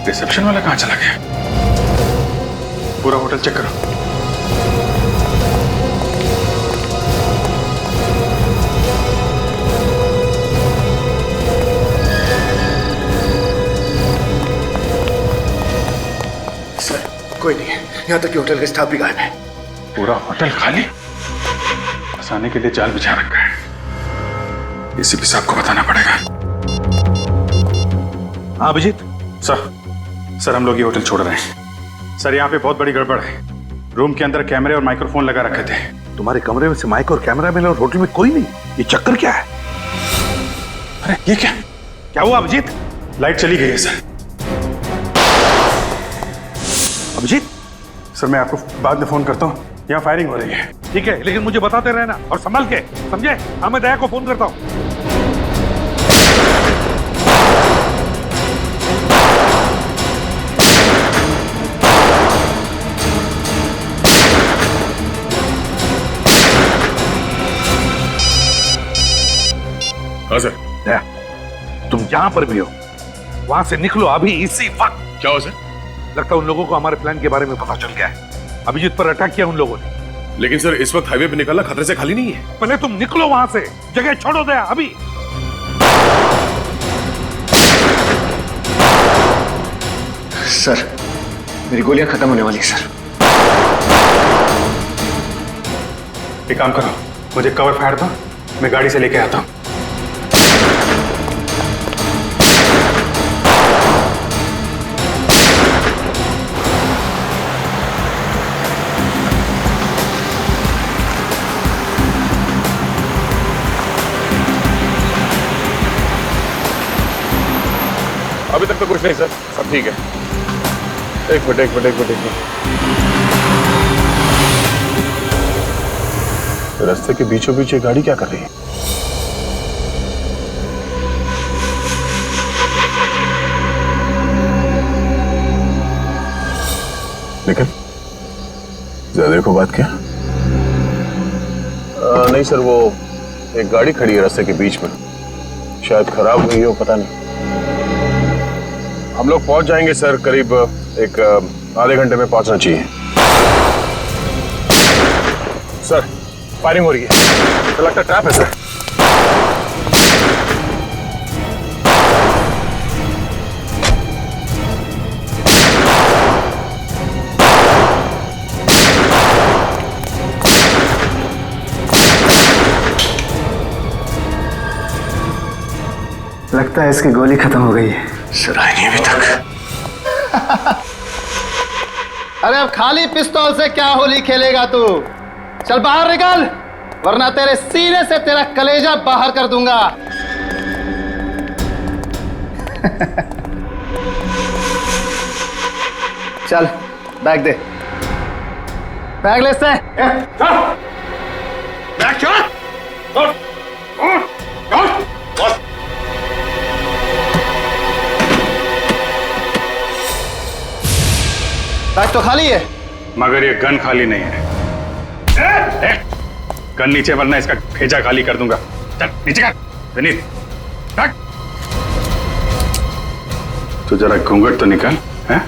रिसेप्शन वाला कहां चला गया? पूरा होटल चेक करो। सर, कोई नहीं है। यहाँ तक कि होटल के स्टाफ भी गायब है। पूरा होटल खाली? फंसाने के लिए जाल बिछा रखा है। एसीपी साहब को बताना पड़ेगा। हाँ अभिजीत। सर हम लोग ये होटल छोड़ रहे हैं। सर यहाँ पे बहुत बड़ी गड़बड़ है। रूम के अंदर कैमरे और माइक्रोफोन लगा रखे थे। तुम्हारे कमरे में से माइक और कैमरा मिला और होटल में कोई नहीं? ये चक्कर क्या है? अरे ये क्या हुआ अभिजीत? लाइट चली गई है सर। अभिजीत सर, मैं आपको बाद में फोन करता हूँ। यहाँ फायरिंग हो रही है। ठीक है, लेकिन मुझे बताते रहना और संभल के, समझे? हाँ, मैं दया को फोन करता हूँ। हाँ सर। दया, तुम जहां पर भी हो वहां से निकलो अभी, इसी वक्त। क्या हो सर? लगता है उन लोगों को हमारे प्लान के बारे में पता चल गया है। अभिजीत पर अटैक किया उन लोगों ने। लेकिन सर, इस वक्त हाईवे पे निकलना खतरे से खाली नहीं है। पहले तुम निकलो वहां से, जगह छोड़ो दया अभी। सर, मेरी गोलियां खत्म होने वाली है सर। एक काम करो, मुझे कवर फायर दो, मैं गाड़ी से लेके आता हूँ। अभी तक तो कुछ नहीं सर, सब ठीक है। एक मिनट। रास्ते के बीचों बीच ये गाड़ी क्या कर रही है? निखिल, ज्यादा को बात क्या? नहीं सर, वो एक गाड़ी खड़ी है रास्ते के बीच में, शायद खराब हुई हो, पता नहीं। हम लोग पहुंच जाएंगे सर, करीब एक आधे घंटे में पहुंचना चाहिए। सर, फायरिंग हो रही है, तो लगता है ट्रैप है सर। लगता है इसकी गोली खत्म हो गई है। सर आई नहीं अभी तक। अरे अब खाली पिस्तौल से क्या होली खेलेगा तू? चल बाहर निकल, वरना तेरे सीने से तेरा कलेजा बाहर कर दूंगा। चल बैग दे, बैग ले से। बैग छोड़। बैग तो खाली है, मगर ये गन खाली नहीं है। गन नीचे, वरना इसका भेजा खाली कर दूंगा। चल नीचे कर विनीत। तो जरा घूंघट तो निकाल। हैं?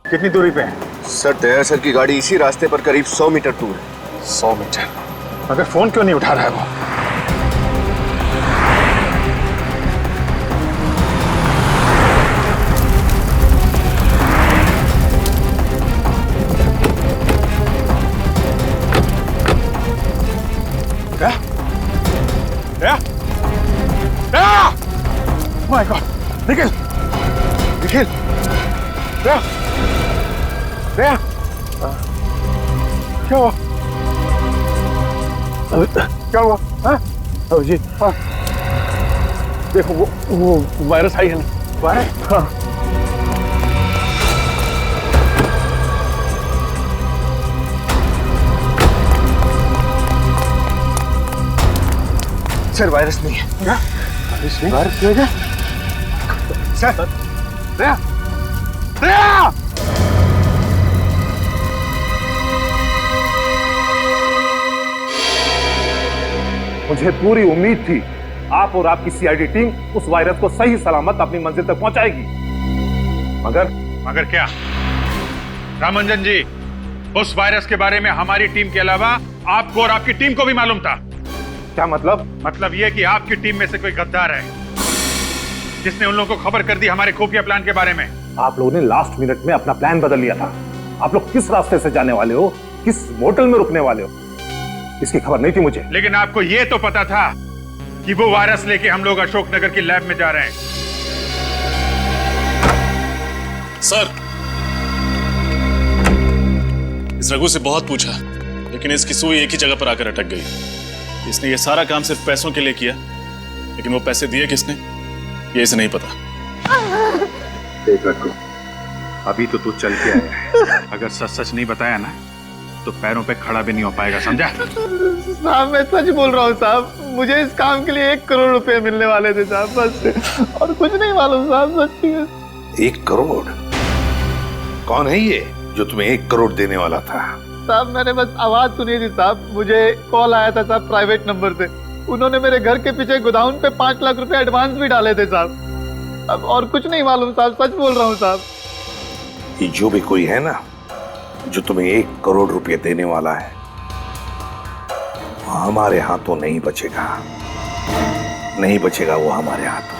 कितनी दूरी पे है? सर, दया सर की गाड़ी इसी रास्ते पर करीब 100 मीटर दूर है। 100 मीटर? मगर फोन क्यों नहीं उठा रहा है वो? क्या? क्या? क्या? My god! निखिल! निखिल! क्या? क्या? क्या हुआ? क्या हुआ? हाँ? जी, हाँ। देखो वो वायरस आई है ना? वायरस? हाँ। सर, वायरस नहीं है। क्या? वायरस नहीं? वायरस नहीं है? सर, दया! दया! मुझे पूरी उम्मीद थी आप और आपकी सीआईडी टीम उस वायरस को सही सलामत अपनी मंजिल तक पहुंचाएगी, मगर क्या? रामंजन जी, उस वायरस के बारे में हमारी टीम के अलावा आपको और आपकी टीम को भी मालूम था। क्या मतलब? मतलब यह कि आपकी टीम में से कोई गद्दार है जिसने उन लोगों को खबर कर दी हमारे खुफिया प्लान के बारे में। आप लोगों ने लास्ट मिनट में अपना प्लान बदल लिया था। आप लोग किस रास्ते से जाने वाले हो, किस होटल में रुकने वाले हो, इसकी खबर नहीं थी मुझे। लेकिन आपको यह तो पता था कि वो वायरस लेके हम लोग अशोकनगर की लैब में जा रहे हैं। सर, इस रघु से बहुत पूछा, लेकिन इसकी सुई एक ही जगह पर आकर अटक गई। इसने ये सारा काम सिर्फ पैसों के लिए किया, लेकिन वो पैसे दिए किसने, ये इसे नहीं पता। देख रघु, अभी तो तू चल के आया है, अगर सच सच नहीं बताया ना तो पैरों पे खड़ा भी नहीं हो पाएगा, समझा? साहब, मैं सच बोल रहा हूँ साहब, मुझे इस काम के लिए 1 करोड़ रुपए मिलने वाले थे साहब, बस और कुछ नहीं मालूम साहब, सच्ची में। 1 करोड़? कौन है ये जो तुम्हें 1 करोड़ देने वाला था? साहब, मैंने बस आवाज सुनी थी साहब, मुझे कॉल आया था साहब प्राइवेट नंबर से। उन्होंने मेरे घर के पीछे गोदाउन पे 5 लाख रुपए एडवांस भी डाले थे साहब। अब और कुछ नहीं मालूम साहब, सच बोल रहा हूँ साहब। ये जो भी कोई है ना जो तुम्हें 1 करोड़ रुपए देने वाला है, हमारे हाथों नहीं बचेगा, नहीं बचेगा वो हमारे हाथों।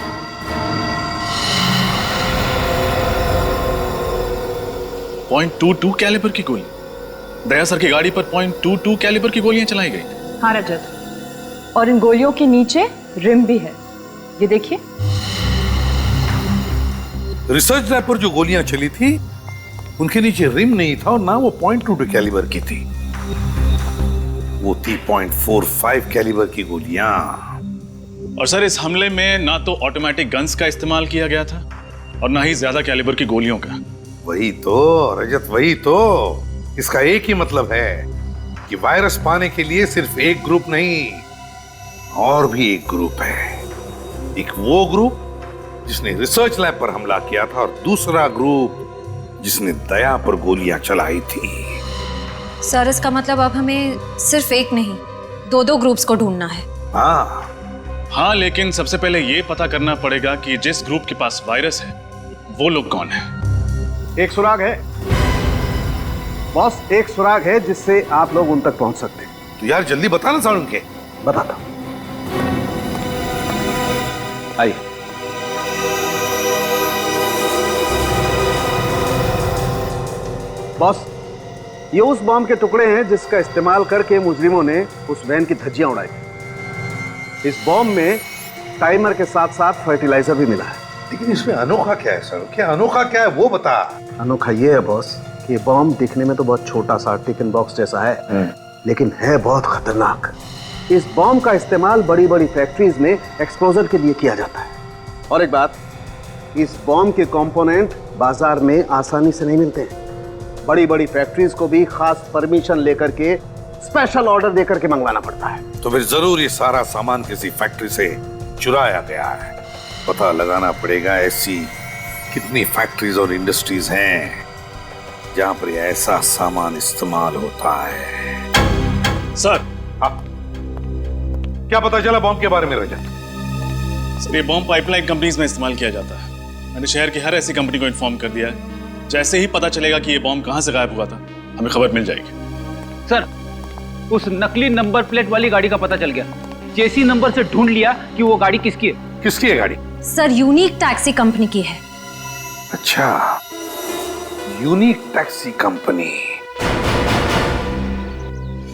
.22 कैलिबर की गोली? दया सर की गाड़ी पर .22 कैलिबर की गोलियां चलाई गई। हाँ रजत, और इन गोलियों के नीचे रिम भी है, ये देखिए। रिसर्च लैब पर जो गोलियां चली थी उनके नीचे रिम नहीं था और ना वो .22 कैलिबर की थी, वो थी .45 कैलिबर की गोलियां। और सर इस हमले में ना तो ऑटोमेटिक गन्स का इस्तेमाल किया गया था और ना ही ज्यादा कैलिबर की गोलियों का। वही तो रजत, वही तो। इसका एक ही मतलब है कि वायरस पाने के लिए सिर्फ एक ग्रुप नहीं, और भी एक ग्रुप है। एक वो ग्रुप जिसने रिसर्च लैब पर हमला किया था और दूसरा ग्रुप जिसने दया पर गोलियां चलाई थी। सर इसका मतलब अब हमें सिर्फ एक नहीं, दो ग्रुप्स को ढूंढना है। हाँ, लेकिन सबसे पहले ये पता करना पड़ेगा कि जिस ग्रुप के पास वायरस है वो लोग कौन है। एक सुराग है बॉस, एक सुराग है जिससे आप लोग उन तक पहुंच सकते हैं। तो यार जल्दी बताना सारुण के। बताता हूं। आइए। बॉस, ये उस बॉम्ब के टुकड़े हैं जिसका इस्तेमाल करके मुजरिमों ने उस वैन की धज्जियां उड़ाई थी। इस बॉम्ब में टाइमर के साथ साथ फर्टिलाइजर भी मिला है। लेकिन इसमें अनोखा क्या है सर? क्या अनोखा क्या है वो बता। अनोखा ये है बॉस कि ये बॉम्ब दिखने में तो बहुत छोटा सा टिफिन बॉक्स जैसा है, लेकिन है बहुत खतरनाक। इस बॉम्ब का इस्तेमाल बड़ी बड़ी फैक्ट्रीज में एक्सप्लोजर के लिए किया जाता है। और एक बात, इस बॉम्ब के कंपोनेंट बाजार में आसानी से नहीं मिलते हैं। बड़ी बड़ी फैक्ट्रीज को भी खास परमिशन लेकर के, स्पेशल ऑर्डर देकर के मंगवाना पड़ता है। तो फिर जरूर ये सारा सामान किसी फैक्ट्री से चुराया गया है। पता लगाना पड़ेगा ऐसी कितनी फैक्ट्रीज और इंडस्ट्रीज हैं जहां पर ऐसा सामान इस्तेमाल होता है। सर, क्या पता चला बॉम्ब के बारे में रजत? सर, ये बॉम्ब पाइपलाइन कंपनीज में इस्तेमाल किया जाता है। मैंने शहर की हर ऐसी कंपनी को इन्फॉर्म कर दिया है। जैसे ही पता चलेगा कि ये बॉम्ब कहां से गायब हुआ था, हमें खबर मिल जाएगी। सर, उस नकली नंबर प्लेट वाली गाड़ी का पता चल गया। चेसी नंबर से ढूंढ लिया कि वो गाड़ी किसकी है। किसकी है गाड़ी? सर, यूनिक टैक्सी कंपनी की है। अच्छा, यूनिक टैक्सी कंपनी।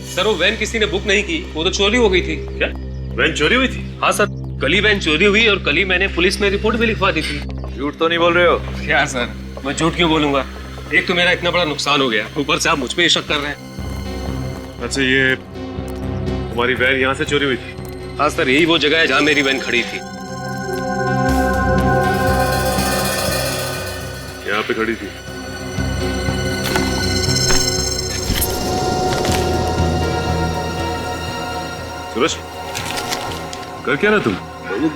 सर, वो वैन किसी ने बुक नहीं की, वो तो चोरी हो गई थी। क्या वैन चोरी हुई थी? हाँ सर, कल ही वैन चोरी हुई और कल ही मैंने पुलिस में रिपोर्ट भी लिखवा दी थी। झूठ तो नहीं बोल रहे हो? क्या सर, मैं झूठ क्यों बोलूंगा? एक तो मेरा इतना बड़ा नुकसान हो गया, ऊपर से आप मुझ पे शक कर रहे हैं। अच्छा, ये तुम्हारी वैन यहाँ से चोरी हुई थी? हाँ सर, यही वो जगह है जहाँ मेरी वैन खड़ी थी। यहाँ पे खड़ी थी। सूरज, कर क्या रहा तुम?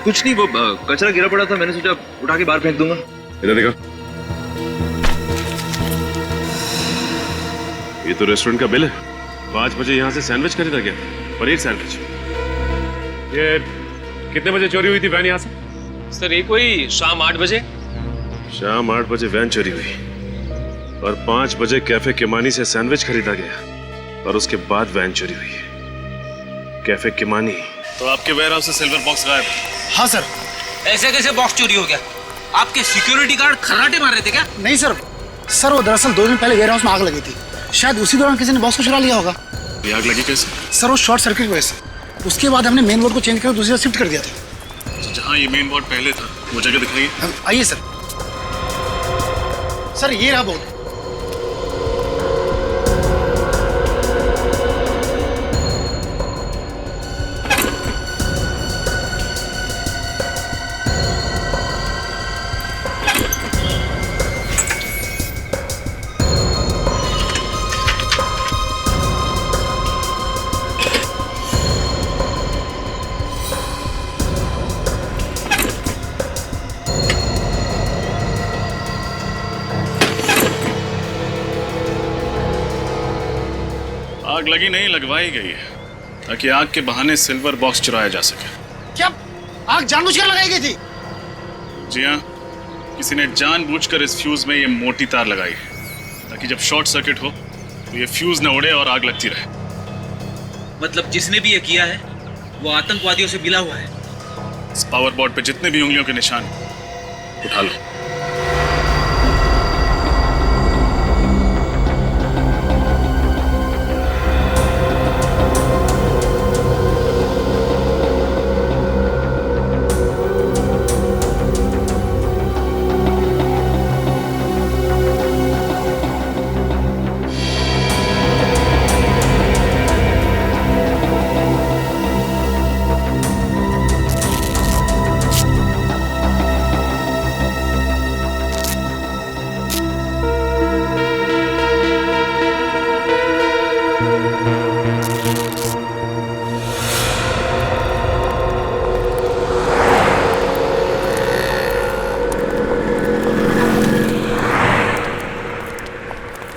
कुछ नहीं, वो कचरा गिरा पड़ा था, मैंने सोचा उठा के बाहर फेंक दूंगा। इधर देखो, ये तो रेस्टोरेंट का बिल है। 5 बजे यहाँ से सैंडविच खरीदा गया, पनीर सैंडविच। ये कितने बजे चोरी हुई थी वैन यहाँ से? सर, ये कोई शाम 8 बजे। शाम 8 बजे वैन चोरी हुई और 5 बजे कैफे किमानी से सैंडविच खरीदा गया और उसके बाद वैन चोरी हुई। Cafe Kimani. तो आपके वेयरहाउस से सिल्वर बॉक्स गायब? हाँ सर। ऐसे कैसे बॉक्स चोरी हो गया? आपके सिक्योरिटी गार्ड खर्राटे मार रहे थे क्या? नहीं सर, वो दरअसल 2 दिन पहले वेयरहाउस में आग लगी थी। शायद उसी दौरान किसी ने बॉक्स को चुरा लिया होगा। ये आग लगी कैसे? सर, वो शॉर्ट सर्किट की वजह से। उसके बाद हमने मेन बोर्ड को चेंज कर दूसरी जगह शिफ्ट कर दिया था। तो जहाँ ये मेन बोर्ड पहले था, वो जगह दिखाइए। आइए सर। सर, ये रहा बोर्ड। आग लगी नहीं, लगवाई गई है ताकि आग के बहाने सिल्वर बॉक्स चुराया जा सके। क्या आग जानबूझकर लगाई गई थी? जी हाँ, किसी ने जानबूझकर इस फ्यूज में ये मोटी तार लगाई है ताकि जब शॉर्ट सर्किट हो तो ये फ्यूज न उड़े और आग लगती रहे। मतलब जिसने भी ये किया है वो आतंकवादियों से मिला हुआ है। इस पावर बोर्ड पे जितने भी उंगलियों के निशान उठा लो।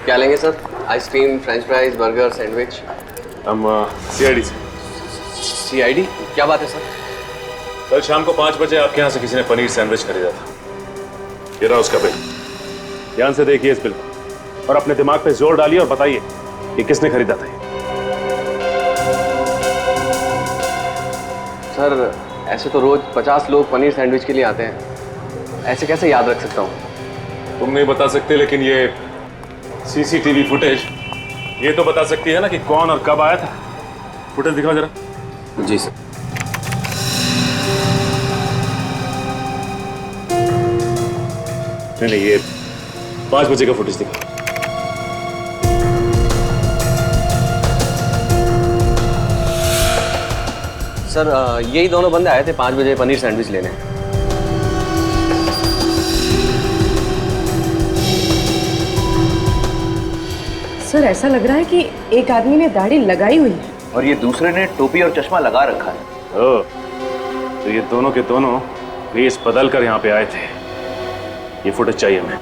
क्या लेंगे sir? Ice cream, French fries, burger, sandwich? हम CID से। CID? क्या बात है सर? कल शाम को 5 बजे आपके यहाँ से किसी ने पनीर सैंडविच खरीदा था। ये रहा उसका बिल। ध्यान से देखिए इस बिल को और अपने दिमाग पे जोर डालिए और बताइए कि किसने खरीदा था। सर ऐसे तो रोज 50 लोग पनीर सैंडविच के लिए आते हैं, ऐसे कैसे याद रख सकता हूँ? तुम नहीं बता सकते, लेकिन ये CCTV फुटेज ये तो बता सकती है ना कि कौन और कब आया था। फुटेज दिखाओ जरा। जी सर। नहीं, ये 5 बजे का फुटेज दिखाओ। सर यही दोनों बंदे आए थे 5 बजे पनीर सैंडविच लेने। सर ऐसा लग रहा है कि एक आदमी ने दाढ़ी लगाई हुई है और ये दूसरे ने टोपी और चश्मा लगा रखा है। ओह, तो ये दोनों के दोनों वेश बदल कर यहाँ पे आए थे। ये फुटेज चाहिए हमें।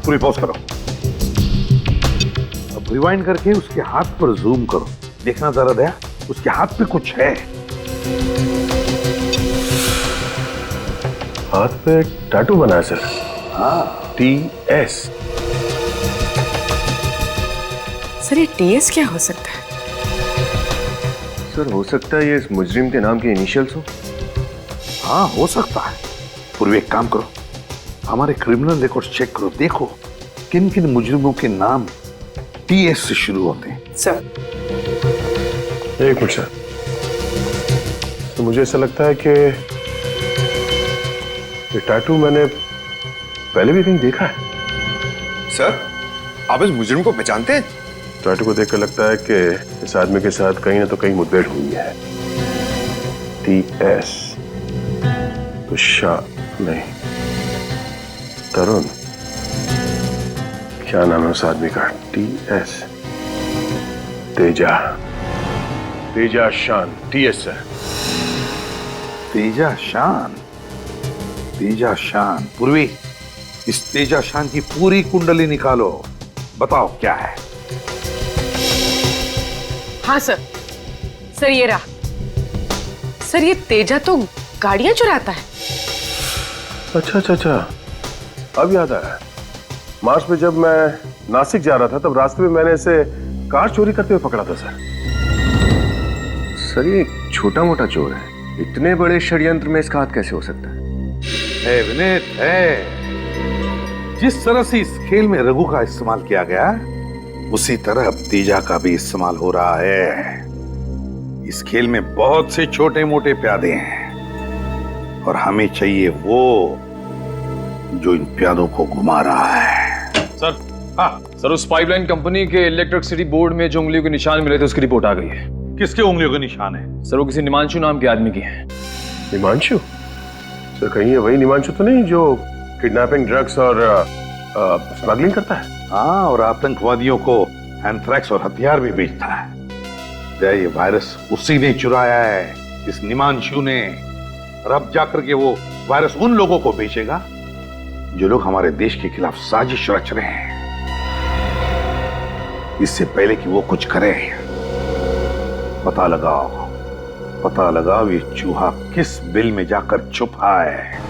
पूरी पॉज करो। अब रिवाइंड करके उसके हाथ पर जूम करो। देखना जरा दया, उसके हाथ पे कुछ है। हाथ पे टैटू बना है सर। हाँ, TS। सर ये TS क्या हो सकता है? सर हो सकता है ये इस मुजरिम के नाम के इनिशियल्स हो। हाँ हो सकता है। पूर्व एक काम करो, हमारे क्रिमिनल रिकॉर्ड चेक करो, देखो किन किन मुजरिमों के नाम TS से शुरू होते हैं। सर एक मिनट सर, तो मुझे ऐसा लगता है कि ये टैटू मैंने पहले भी कहीं देखा है। सर आप इस मुजरिम को पहचानते हैं? टैटू को देखकर लगता है कि इस आदमी के साथ कहीं ना तो कहीं मुठभेड़ हुई है। TS तो शाह नहीं, तरुण, क्या नाम है उस आदमी का? TS, तेजा, तेजा शान। TS है। तेजा शान, तेजा शान। पूर्वी, इस तेजा शान की पूरी कुंडली निकालो, बताओ क्या है। हाँ सर, सर ये रहा। सर ये तेजा तो गाड़ियां चुराता है। अच्छा अच्छा अच्छा, अब याद आया। मार्च में जब मैं नासिक जा रहा था तब रास्ते में मैंने इसे कार चोरी करते हुए पकड़ा था सर। सर ये छोटा मोटा चोर है, इतने बड़े षड्यंत्र में इसका हाथ कैसे हो सकता है? विनीत है, जिस तरह से इस खेल में रघु का इस्तेमाल किया गया उसी तरह अब तेजा का भी इस्तेमाल हो रहा है। इस खेल में बहुत से छोटे मोटे प्यादे हैं और हमें चाहिए वो जो इन प्यादों को घुमा रहा है। सर, हाँ सर, उस पाइपलाइन कंपनी के इलेक्ट्रिसिटी बोर्ड में जो उंगलियों के निशान मिले थे उसकी रिपोर्ट आ गई है। किसके उंगलियों के निशान है? सर वो किसी निमांशु नाम के आदमी की है। निमांशु? सर कहीं ये वही निमांशु तो नहीं जो किडनैपिंग, ड्रग्स और स्मगलिंग करता है? हाँ, और आतंकवादियों को एंथ्रैक्स और हथियार भी बेचता है। ये वायरस उसी ने चुराया है, इस निमांशु ने। और अब जाकर के वो वायरस उन लोगों को बेचेगा जो लोग हमारे देश के खिलाफ साजिश रच रहे हैं। इससे पहले कि वो कुछ करे, पता लगाओ ये चूहा किस बिल में जाकर छुपा है।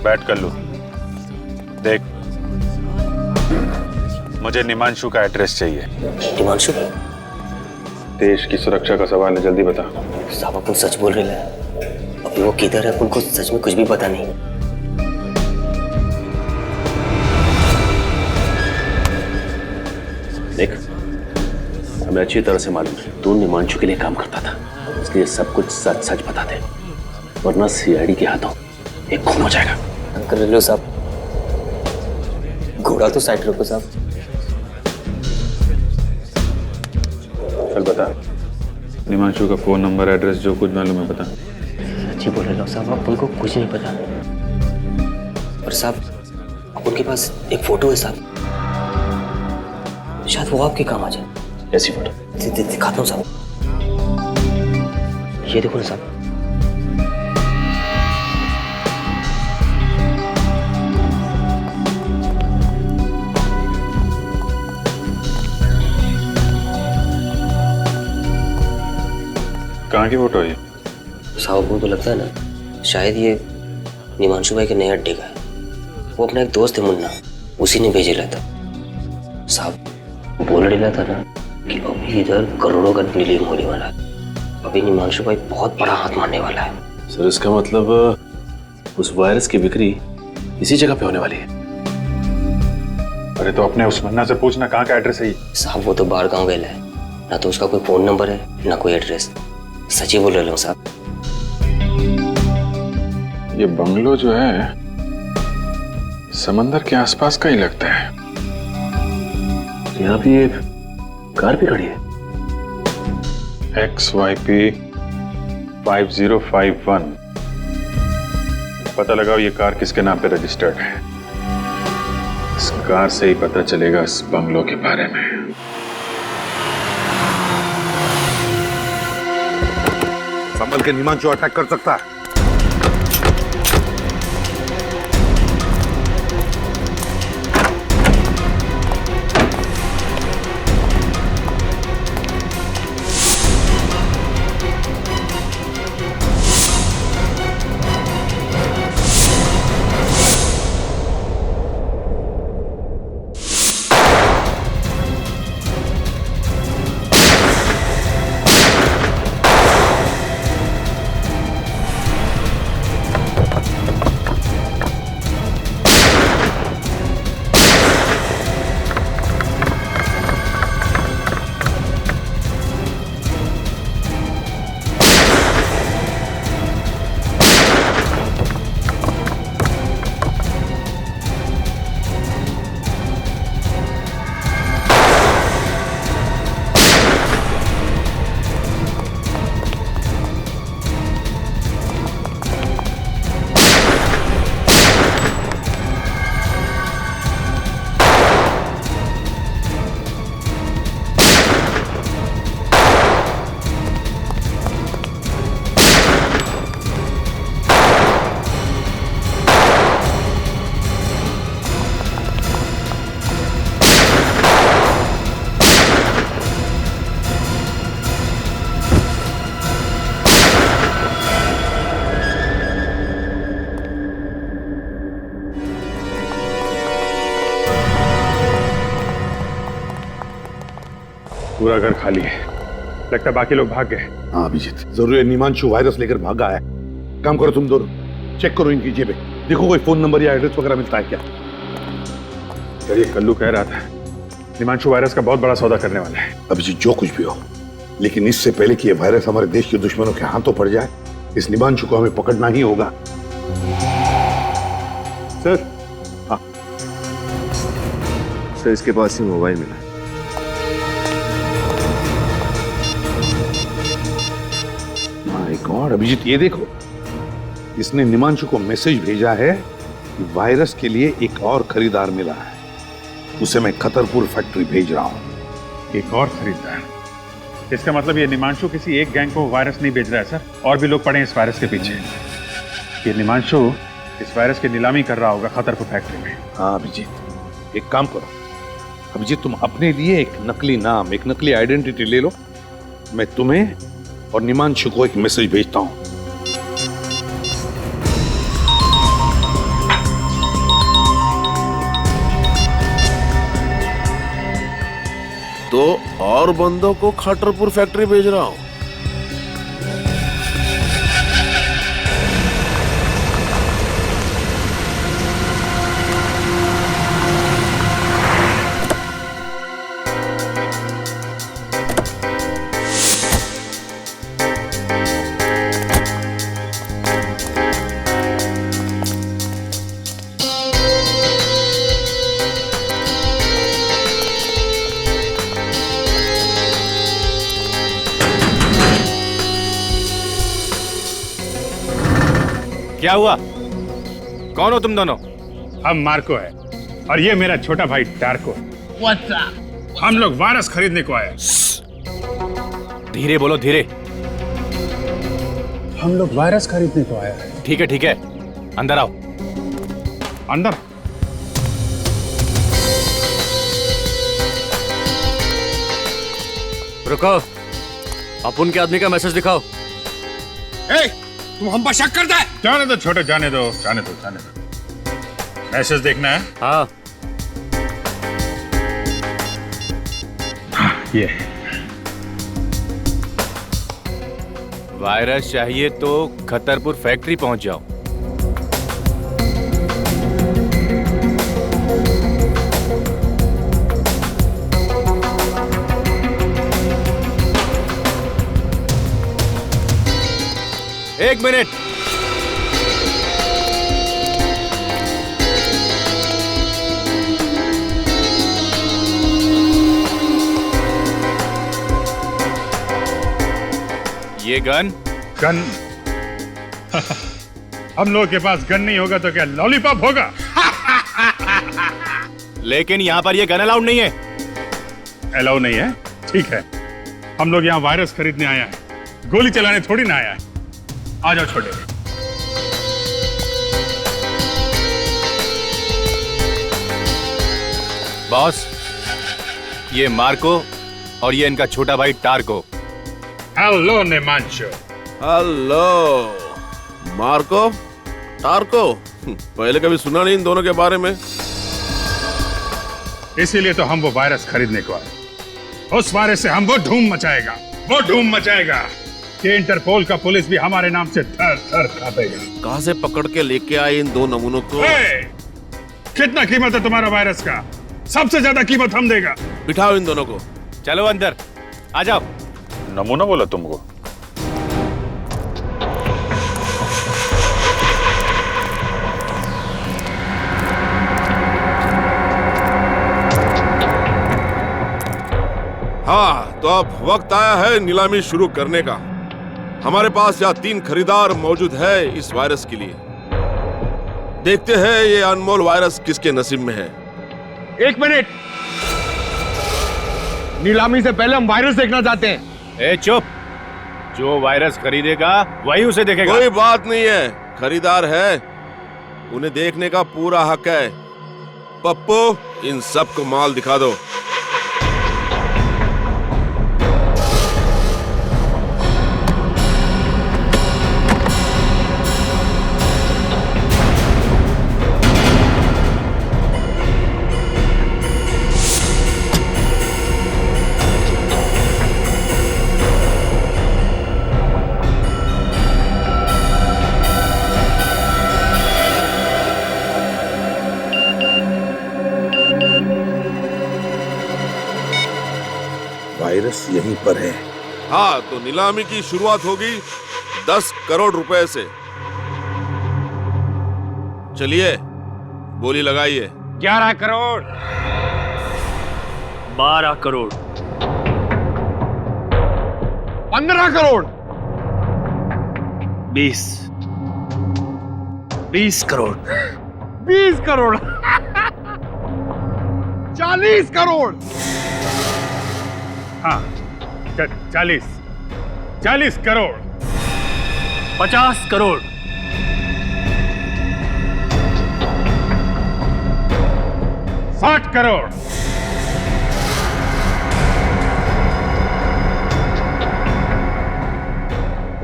बैठ कर लो। देख, मुझे निमांशु का एड्रेस चाहिए। निमांशु? देश की सुरक्षा का सवाल है, जल्दी बता। साहब अपन सच बोल रहे हैं। अभी वो किधर है अपन को सच में कुछ भी पता नहीं। देख, हमें अच्छी तरह से मालूम है तू निमांशु के लिए काम करता था, इसलिए सब कुछ सच सच बता दे, वरना CID के हाथों एक खून हो जाएगा। अंकल लो साहब, घोड़ा तो साइड रखो साहब। चल बता, निमांशु का फोन नंबर, एड्रेस, जो कुछ मालूम है बता। सच्ची बोल रहे हो साहब, आप उनको कुछ नहीं पता। और साहब उनके पास एक फोटो है साहब, शायद वो आपके काम आ जाए। ऐसी फोटो दिखाता हूँ साहब, ये देखो ना साहब। कहाँ की फोटो है ये? साहब उनको लगता है ना, शायद ये निमांशु भाई के नए अड्डे का है। वो अपना एक दोस्त है मुन्ना, उसी ने भेजेला था। साहब बोल रहा था ना कि अभी इधर करोड़ों का डीलिंग होने वाला है। अभी निमांशु भाई बहुत बड़ा हाथ मारने वाला है। सर इसका मतलब उस वायरस की बिक्री इसी जगह पे होने वाली है। अरे तो अपने उस मुन्ना से पूछना कहाँ का एड्रेस है ये। साहब वो तो बाहर गाँव गया है, ना तो उसका कोई फोन नंबर है ना कोई एड्रेस। सच्ची बोल रहा हूँ साहब। ये बंगलो जो है समंदर के आसपास का ही लगता है। यहाँ पे ये कार भी खड़ी है। XYP 5051। पता लगाओ ये कार किसके नाम पे रजिस्टर्ड है। इस कार से ही पता चलेगा इस बंगलो के बारे में। संभल के, निमांशु अटैक कर सकता है। पूरा घर खाली है, लगता है बाकी लोग भाग गए। हाँ अभिजीत, जरूर है निमांशु वायरस लेकर भागा है। काम करो तुम दोनों, चेक करो इनकी जेबें, देखो कोई फोन नंबर या एड्रेस वगैरह मिलता है क्या। सर ये कल्लू कह रहा था निमांशु वायरस का बहुत बड़ा सौदा करने वाला है। अभिजीत जो कुछ भी हो, लेकिन इससे पहले कि ये वायरस हमारे देश के दुश्मनों के हाथों पड़ जाए, इस निमांशु को हमें पकड़ना ही होगा। सर, हाँ सर, इसके पास ही मोबाइल मिला। माय गॉड अभिजीत, ये देखो, इसने निमांशु को मैसेज भेजा है कि वायरस के लिए एक और खरीदार मिला है, उसे मैं खतरपुर फैक्ट्री भेज रहा हूं। एक और खरीदार? इसका मतलब ये निमांशु किसी एक गैंग को वायरस नहीं भेज रहा है सर, और भी लोग पड़े हैं इस वायरस के पीछे। ये निमांशु इस वायरस की नीलामी कर रहा होगा खतरपुर फैक्ट्री में। हाँ अभिजीत, एक काम करो अभिजीत, तुम अपने लिए एक नकली नाम, एक नकली आइडेंटिटी ले लो। मैं तुम्हें और निमांशु को एक मैसेज भेजता हूं। तो और बंदों को खतरपुर फैक्ट्री भेज रहा हूं। क्या हुआ? कौन हो तुम दोनों? हम मार्को है और ये मेरा छोटा भाई टार्को है। हम लोग वायरस खरीदने को आए। धीरे बोलो, धीरे। हम लोग वायरस खरीदने को आए हैं। ठीक है ठीक है, अंदर आओ। अंदर? रुको, अपुन के आदमी का मैसेज दिखाओ। ए, तुम हम पर शक करता है? जाने दो छोटे, जाने दो, जाने दो, जाने दो। मैसेज देखना है? हाँ। ये वायरस चाहिए तो खतरपुर फैक्ट्री पहुंच जाओ। एक मिनट। ये गन? गन? हम लोगों के पास गन नहीं होगा तो क्या लॉलीपॉप होगा? लेकिन यहाँ पर ये गन अलाउड नहीं है। अलाउ नहीं है? ठीक है, हम लोग यहाँ वायरस खरीदने आया है, गोली चलाने थोड़ी ना आया है। आ जाओ छोटे। बॉस, ये मार्को और ये इनका छोटा भाई Tarko. Hello Nimanshu. Hello Marco, Tarko. पहले कभी सुना नहीं इन दोनों के बारे में। इसीलिए तो हम वो वायरस खरीदने को आए। उस वायरस से हम वो धूम मचाएगा, वो धूम मचाएगा कि इंटरपोल का पुलिस भी हमारे नाम से थर थर कांपेगा। कहां से पकड़ के लेके आए इन दो नमूनों को? कितना कीमत है तुम्हारा वायरस का? सबसे ज्यादा कीमत हम देगा। बिठाओ इन दोनों को। चलो अंदर, आ जाओ। नमूना बोला तुमको? हाँ, तो अब वक्त आया है नीलामी शुरू करने का। हमारे पास यहाँ 3 खरीदार मौजूद है इस वायरस के लिए। देखते हैं ये अनमोल वायरस किसके नसीब में है। 1 मिनट, नीलामी से पहले हम वायरस देखना चाहते हैं। ए चुप, जो वायरस खरीदेगा वही उसे देखेगा। कोई बात नहीं है, खरीदार है, उन्हें देखने का पूरा हक है। पप्पू, इन सबको माल दिखा दो। वायरस यहीं पर है। हाँ, तो नीलामी की शुरुआत होगी 10 करोड़ रुपए से। चलिए, बोली लगाइए। 11 करोड़। 12 करोड़। 15 करोड़। 20 करोड़। 20 करोड़। 40 करोड़। हाँ, 40 करोड़। 50 करोड़। 60 करोड़।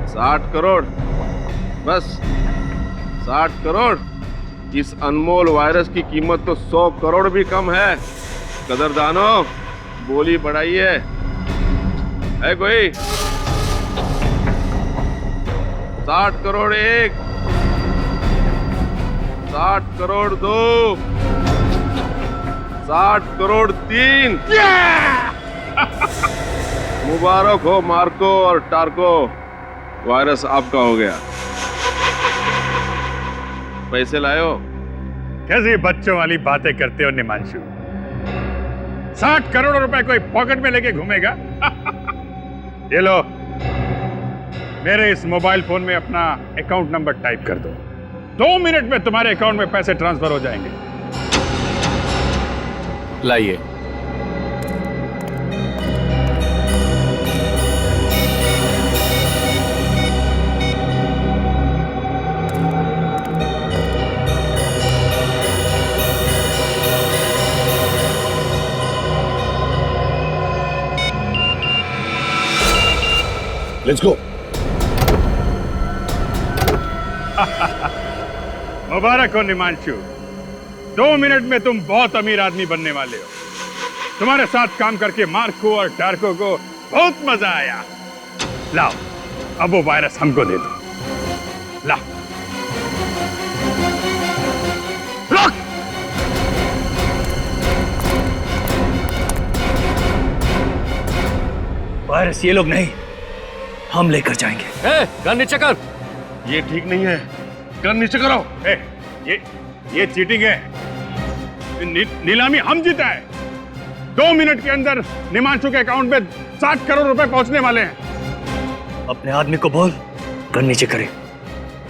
60 करोड़। बस 60 करोड़। इस अनमोल वायरस की कीमत तो 100 करोड़ भी कम है। कदरदानो, बोली बढ़ाइए। है कोई? 60 करोड़ 1, 60 करोड़ 2, 60 करोड़ 3। मुबारक हो मार्को और टार्को, वायरस आपका हो गया। पैसे लायो? कैसी बच्चों वाली बातें करते हो निमांशु? 60 करोड़ रुपए कोई पॉकेट में लेके घूमेगा? ये लो, मेरे इस मोबाइल फोन में अपना अकाउंट नंबर टाइप कर दो। 2 मिनट में तुम्हारे अकाउंट में पैसे ट्रांसफर हो जाएंगे। लाइए। Let's go. मुबारक हो निमांशु, 2 मिनट में तुम बहुत अमीर आदमी बनने वाले हो। तुम्हारे साथ काम करके मार्को और डार्को को बहुत मजा आया। लाओ, अब वो वायरस हमको दे दो। लाओ। वायरस ये लोग नहीं, हम लेकर जाएंगे। गन नीचे कर। ये ठीक नहीं है, गन नीचे करो। ये चीटिंग है। नीलामी हम जीता है। 2 मिनट के अंदर निमांशु के अकाउंट में 60 करोड़ रुपए पहुंचने वाले हैं। अपने आदमी को बोल गन नीचे करे,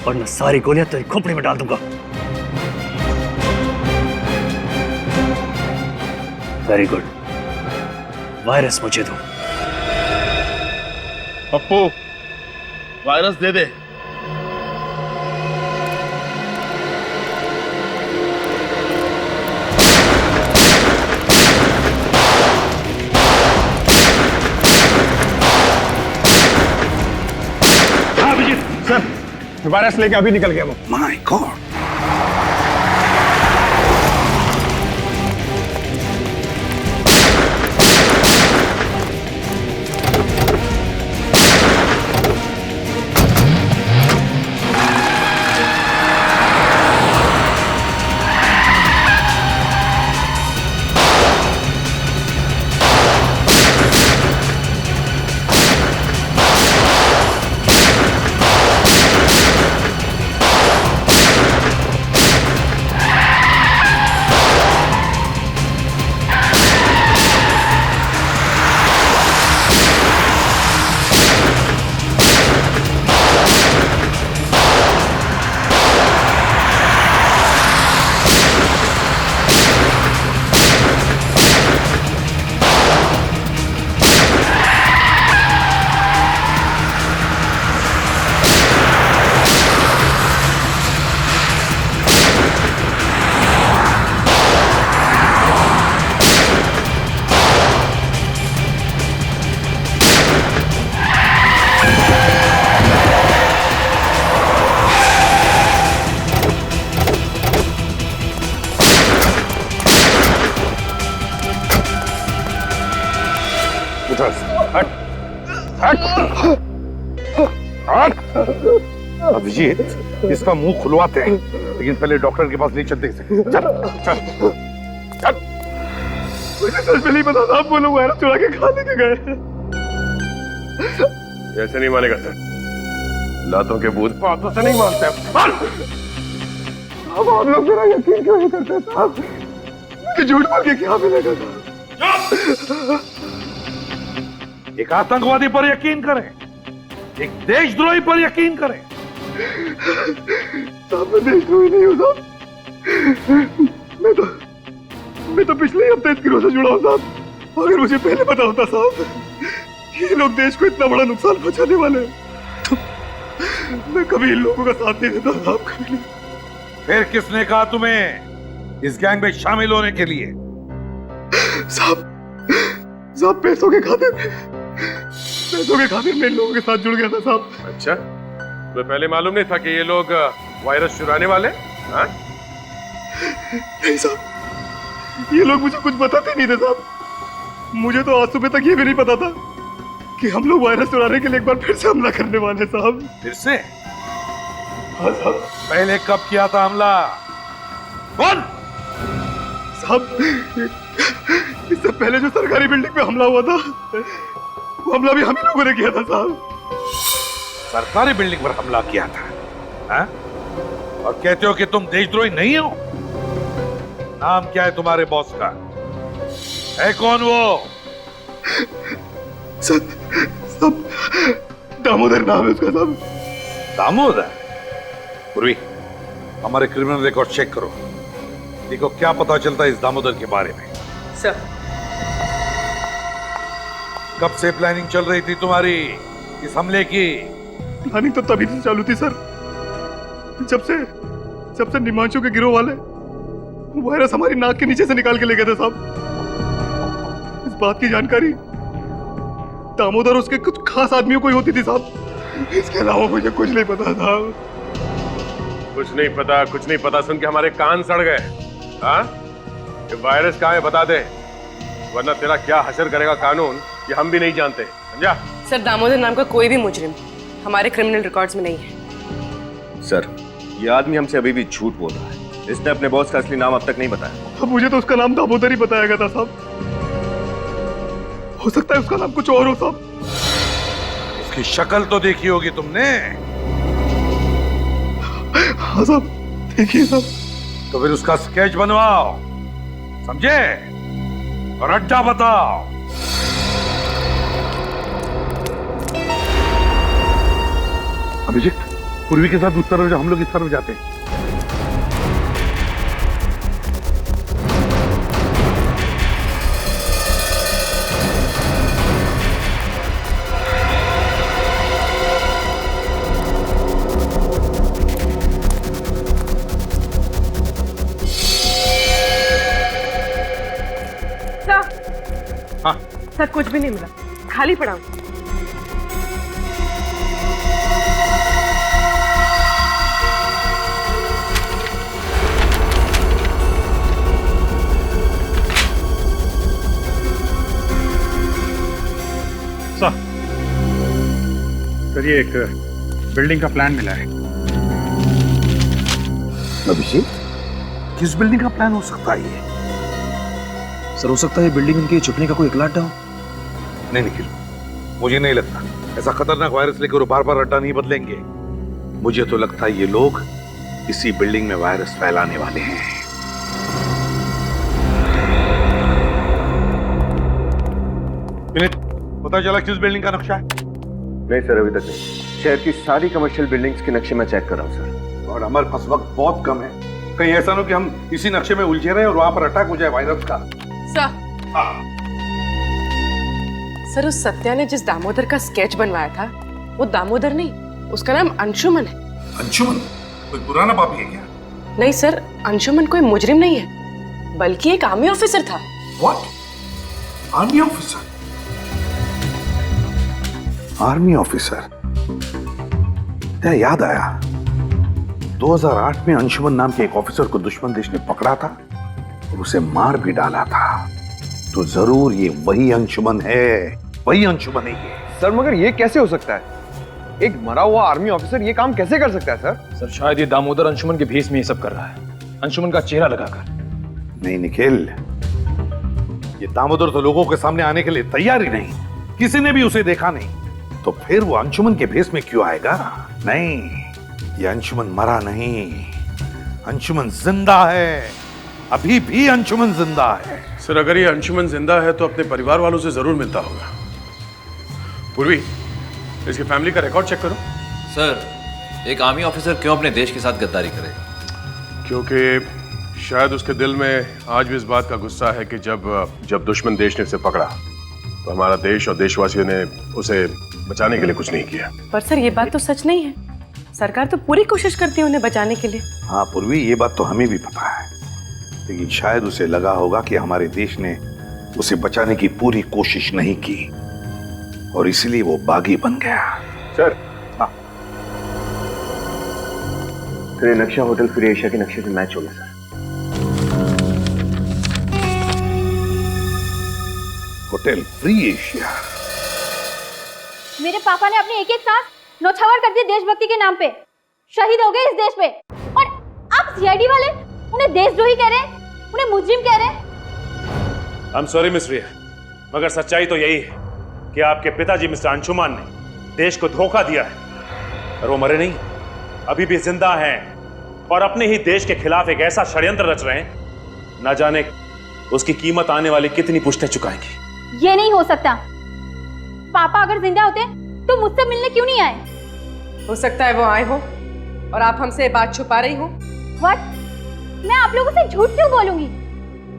वरना सारी गोलियां तेरी खोपड़ी में डाल दूंगा। वेरी गुड, वायरस मुझे दो। पप्पू, वायरस दे दे। सर, वायरस लेके अभी निकल गया वो। My God. अभिजीत, इसका मुंह खुलवाते हैं, लेकिन पहले डॉक्टर के पास ले चलते हैं। चल चल चल। मुझे सच में नहीं पता था, आप वो लोग वायरस चुरा के खा लेके गए। ऐसे नहीं मानेगा सर, लातों के बूझ बातों से नहीं मानते अब आप लोग मेरा यकीन क्यों नहीं करते साहब? मुझे झूठ बोल के क्या मिलेगा साहब? एक आतंकवादी पर यकीन करें, एक देशद्रोही पर यकीन करें। साहब मैं देशद्रोही नहीं हूँ साहब। मैं तो पिछले हफ्ते इस गिरोह से जुड़ा हूँ साहब। अगर मुझे पहले पता होता साहब ये लोग देश को इतना बड़ा नुकसान पहुंचाने वाले हैं, तो मैं कभी इन लोगों का साथ नहीं देता साहब, कभी नहीं। फिर किसने कहा तुम्हें इस गैंग में शामिल होने के लिए? साहब पैसों के खातिर मैं इन लोगों के साथ जुड़ गया था साहब। अच्छा, तो पहले मालूम नहीं था कि ये लोग वायरस चुराने वाले? हाँ? नहीं साहब, ये लोग मुझे कुछ बताते नहीं थे साहब। मुझे तो आज सुबह तक ये भी नहीं पता था कि हम लोग वायरस चुराने के लिए एक बार फिर से हमला करने वाले साहब। फिर से? हाँ साहब। पहले कब किया था हमला? कौन? साहब इससे पहले जो सरकारी बिल्डिंग पे हमला हुआ था, वो हमला भी हम ही लोगों ने किया था साहब। सरकारी बिल्डिंग पर हमला किया था? हाँ? और कहते हो कि तुम देशद्रोही नहीं हो? नाम क्या है तुम्हारे बॉस का? है कौन वो? सब दामोदर नाम है उसका साहब। दामोदर? पूर्वी, हमारे क्रिमिनल रिकॉर्ड चेक करो, देखो क्या पता चलता है इस दामोदर के बारे में। सर, कब से प्लानिंग चल रही थी तुम्हारी इस हमले की? प्लानिंग तो तभी से चालू थी सर, जब से निमांशु के गिरोह वाले वायरस हमारी नाक के नीचे से निकाल के ले गए थे साहब। इस बात की जानकारी दामोदर उसके कुछ खास आदमियों को ही होती थी साहब, इसके अलावा मुझे कुछ नहीं पता था। कुछ नहीं पता सुन के हमारे कान सड़ गए। हाँ, ये वायरस कहाँ है बता दे, वरना तेरा क्या हशर करेगा कानून ये हम भी नहीं जानते, समझा? सर, दामोदर नाम का कोई भी मुजरिम हमारे क्रिमिनल रिकॉर्ड्स में नहीं है। सर, ये आदमी हमसे अभी भी झूठ बोल रहा है। इसने अपने बॉस का असली नाम अब तक नहीं बताया। अब मुझे तो उसका नाम दामोदर ही बताया गया था साहब, हो सकता है उसका नाम कुछ और हो साहब। उसकी शक्ल तो देखी होगी तुमने? हाँ साहब, देखिए साहब। तो फिर उसका स्केच बनवाओ, समझे, और अड्डा बताओ। अभिजीत, पूर्वी के साथ उस तरफ हम लोग इस तरफ जाते हैं। सर, कुछ भी नहीं मिला, खाली पड़ा हूं। सर, ये एक बिल्डिंग का प्लान मिला है। अभिषेक, किस बिल्डिंग का प्लान हो सकता है ये? सर, हो सकता है बिल्डिंग इनके छुपने का कोई इकला अड्डा हो। नहीं निखिल, मुझे नहीं लगता ऐसा खतरनाक वायरस लेकर वो बार बार अड्डा नहीं बदलेंगे। मुझे तो लगता है ये लोग इसी बिल्डिंग में वायरस फैलाने वाले हैं। पता चला किस बिल्डिंग का नक्शा है? नहीं सर, अभी तक नहीं। शहर की सारी कमर्शियल बिल्डिंग्स के नक्शे मैं चेक कर रहा हूँ सर। और हमारे पास वक्त बहुत कम है, कहीं ऐसा ना हो कि हम इसी नक्शे में उलझे रहे और वहां पर अटैक हो जाए वायरस का। सर, उस सत्या ने जिस दामोदर का स्केच बनवाया था वो दामोदर नहीं, उसका नाम अंशुमन है। अंशुमन कोई पुराना पापी है क्या? नहीं सर, अंशुमन कोई मुजरिम नहीं है, बल्कि एक आर्मी ऑफिसर था। What? Army officer? Army officer? क्या याद आया, 2008 में अंशुमन नाम के एक ऑफिसर को दुश्मन देश ने पकड़ा था और उसे मार भी डाला था। तो जरूर ये वही अंशुमन है, वही अंशुमन है ये। सर, मगर ये कैसे हो सकता है? एक मरा हुआ आर्मी ऑफिसर ये काम कैसे कर सकता है सर? सर, शायद ये दामोदर अंशुमन के भेष में ये सब कर रहा है, अंशुमन का चेहरा लगाकर। नहीं निखिल, ये दामोदर तो लोगों के सामने आने के लिए तैयार ही नहीं, किसी ने भी उसे देखा नहीं, तो फिर वो अंशुमन के भेष में क्यों आएगा? नहीं, ये अंशुमन मरा नहीं, अंशुमन जिंदा है, अभी भी अंशुमन जिंदा है। सर, अगर ये अंशुमन जिंदा है तो अपने परिवार वालों से जरूर मिलता होगा। पूर्वी, इसकी फैमिली का रिकॉर्ड चेक करो। सर, एक आर्मी ऑफिसर क्यों अपने देश के साथ गद्दारी करेगा? क्योंकि शायद उसके दिल में आज भी इस बात का गुस्सा है कि जब दुश्मन देश ने उसे पकड़ा तो हमारा देश और देशवासियों ने उसे बचाने के लिए कुछ नहीं किया। पर सर, ये बात तो सच नहीं है, सरकार तो पूरी कोशिश करती है उन्हें बचाने के लिए। हाँ पूर्वी, ये बात तो हमें भी पता है, लेकिन शायद उसे लगा होगा कि हमारे देश ने उसे बचाने की पूरी कोशिश नहीं की और इसलिए वो बागी बन गया। सर, ये नक्शा होटल फ्री एशिया के नक्शे से मैच हो गया सर। Hotel free Asia? मेरे पापा ने अपने एक एक सांस नौछावर कर दी देशभक्ति के नाम पे, शहीद हो गए इस देश पे, और आप सीआईडी वाले उन्हें देशद्रोही कह रहे हैं, उन्हें मुजरिम कह रहे हैं। I'm sorry मिस रिया, मगर सच्चाई तो यही है कि आपके पिताजी मिस्टर अंशुमान ने देश को धोखा दिया है और वो मरे नहीं, अभी भी जिंदा हैं और अपने ही देश के खिलाफ एक ऐसा षड्यंत्र रच रहे हैं, ना जाने उसकी कीमत आने वाली कितनी पुश्तें चुकाएंगी। ये नहीं हो सकता, पापा अगर जिंदा होते तो मुझसे मिलने क्यों नहीं आए? हो सकता है वो आए हो और आप हमसे बात छुपा रही हो, व्हाट? मैं आप लोगों से झूठ क्यों बोलूंगी?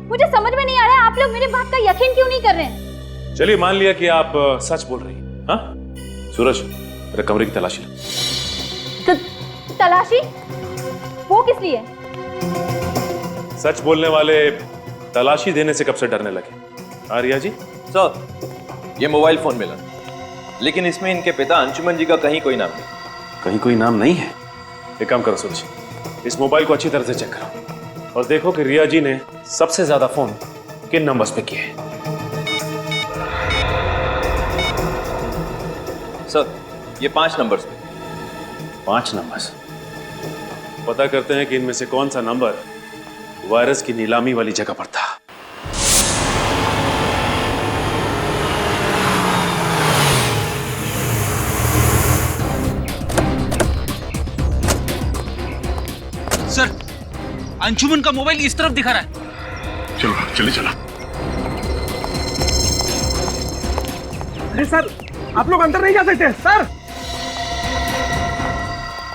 मुझे समझ में नहीं आ रहा है आप लोग मेरी बात का यकीन क्यों नहीं कर रहे हैं? चलिए मान लिया कि आप सच बोल रही हैं। हाँ सूरज, मेरे कमरे की तलाशी लो। तलाशी? वो किस लिए? सच बोलने वाले तलाशी देने से कब से डरने लगे? आर्या जी सर, ये मोबाइल फोन मिला, लेकिन इसमें इनके पिता अंशुमन जी का कहीं कोई नाम नहीं। कहीं कोई नाम नहीं है? एक काम करो सूरज, इस मोबाइल को अच्छी तरह से चेक करो और देखो कि रिया जी ने सबसे ज्यादा फोन किन नंबर्स पे किए हैं। सर, ये 5 नंबर्स पे। 5 नंबर्स? पता करते हैं कि इनमें से कौन सा नंबर वायरस की नीलामी वाली जगह पर था। सर, अंशुमन का मोबाइल इस तरफ दिखा रहा है। चलो चले चला। अरे सर, आप लोग अंदर नहीं जा सकते सर।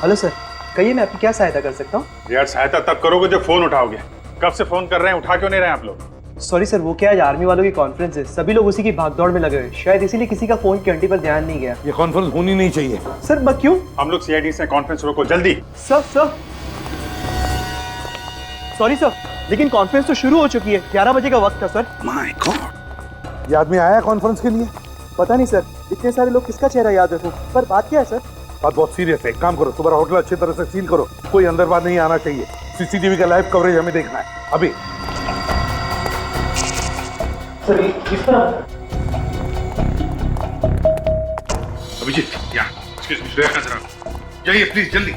हेलो सर, कहिए मैं आपकी क्या सहायता कर सकता हूँ? यार सहायता तब करोगे जब फोन उठाओगे। कब से फोन कर रहे हैं, उठा क्यों नहीं रहे हैं आप लोग? सॉरी सर, वो क्या आज आर्मी वालों की कॉन्फ्रेंस है, सभी लोग उसी की भागदौड़ में लगे हुए, शायद इसीलिए किसी का फोन की घंटी पर ध्यान नहीं गया। ये कॉन्फ्रेंस होनी नहीं चाहिए सर। मैं क्यों? हम लोग सीआईडी से कॉन्फ्रेंस रोको जल्दी। सर सॉरी सर, लेकिन कॉन्फ्रेंस तो शुरू हो चुकी है, 11 बजे का वक्त था सर। माय गॉड, ये आदमी आया कॉन्फ्रेंस के लिए? पता नहीं सर, इतने सारे लोग किसका चेहरा याद रखूं, पर बात क्या है सर? बात बहुत सीरियस है। एक काम करो, तुम्हारा होटल अच्छी तरह से सील करो, कोई अंदर बाहर नहीं आना चाहिए। सीसीटीवी का लाइव कवरेज हमें देखना है अभी। सर इस तरह। अभिजीत, या एक्सक्यूज मी, श्रेया नजर आओ, जाइए प्लीज जल्दी।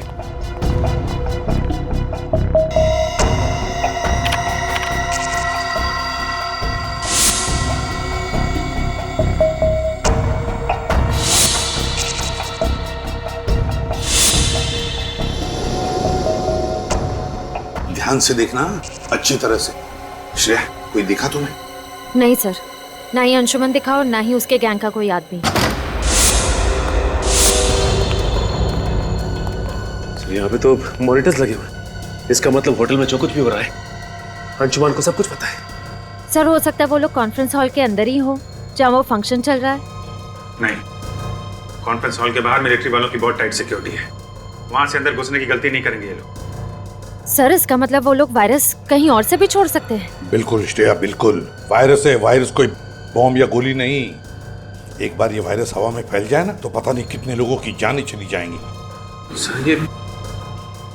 ध्यान से देखना, अच्छी तरह से। श्रेया, कोई दिखा तुम्हें? नहीं सर, ना ही अंशुमन दिखा और ना ही उसके गैंग का कोई आदमी। यहाँ पे तो मॉनिटर्स लगे हुए हैं, इसका मतलब होटल में जो कुछ भी हो रहा है अंशुमान को सब कुछ पता है। सर हो सकता है वो लोग कॉन्फ्रेंस हॉल के अंदर ही हो जहाँ वो फंक्शन चल रहा है। नहीं, कॉन्फ्रेंस हॉल के बाहर मिलिट्री वालों की बहुत टाइट सिक्योरिटी है, वहां से अंदर घुसने की गलती नहीं करेंगे ये लोग। सर इसका मतलब वो लोग वायरस कहीं और से भी छोड़ सकते हैं। बिल्कुल श्रेया, बिल्कुल। वायरस है, वायरस कोई बॉम्ब या गोली नहीं। एक बार ये वायरस हवा में फैल जाए ना तो पता नहीं कितने लोगों की जानें चली जाएंगी। सर, ये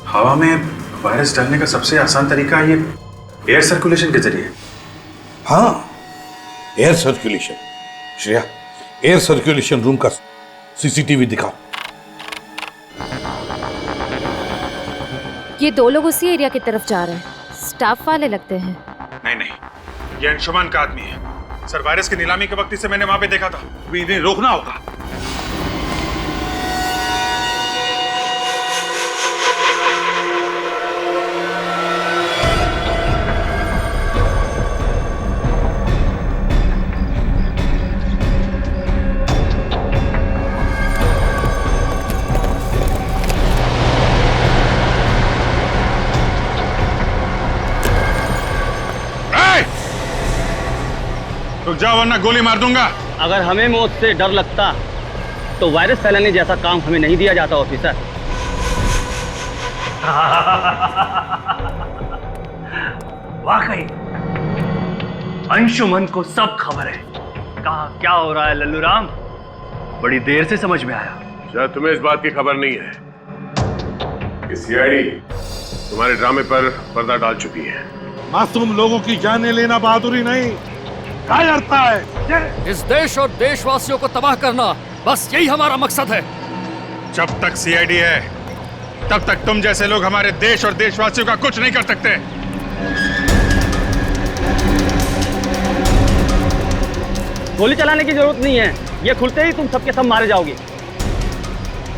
हवा में वायरस डालने का सबसे आसान तरीका ये एयर सर्कुलेशन के जरिए। हाँ, air circulation. Shreya, air circulation room का सीसीटीवी दिखाओ। ये 2 लोग उसी एरिया की तरफ जा रहे हैं, स्टाफ वाले लगते हैं। नहीं नहीं, ये अंशुमान का आदमी है। सर, वायरस की नीलामी के वक्त इसे मैंने वहां पे देखा था, अभी इन्हें रोकना होगा। रुक जाओ वरना गोली मार दूंगा। अगर हमें मौत से डर लगता तो वायरस फैलाने जैसा काम हमें नहीं दिया जाता ऑफिसर। वाकई अंशुमन को सब खबर है, कहा क्या हो रहा है लल्लू राम, बड़ी देर से समझ में आया। शायद तुम्हें इस बात की खबर नहीं है कि सीआईडी तुम्हारे ड्रामे पर पर्दा डाल चुकी है। मासूम लोगों की जानें लेना बहादुरी नहीं, कायरता है। इस देश और देशवासियों को तबाह करना, बस यही हमारा मकसद है। जब तक सीआईडी है तब तक तुम जैसे लोग हमारे देश और देशवासियों का कुछ नहीं कर सकते। गोली चलाने की जरूरत नहीं है, ये खुलते ही तुम सबके सब मारे जाओगे।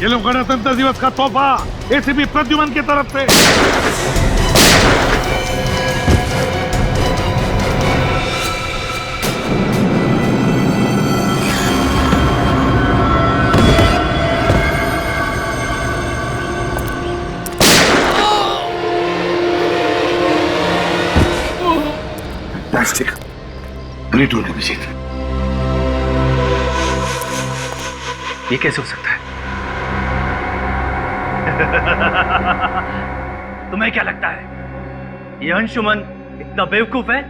ये लोग गणतंत्र दिवस का तोहफा एसीपी प्रद्युमन की तरफ से। Great work Abhijeet. ये कैसे हो सकता है? तुम्हें क्या लगता है ये अंशुमन इतना बेवकूफ है?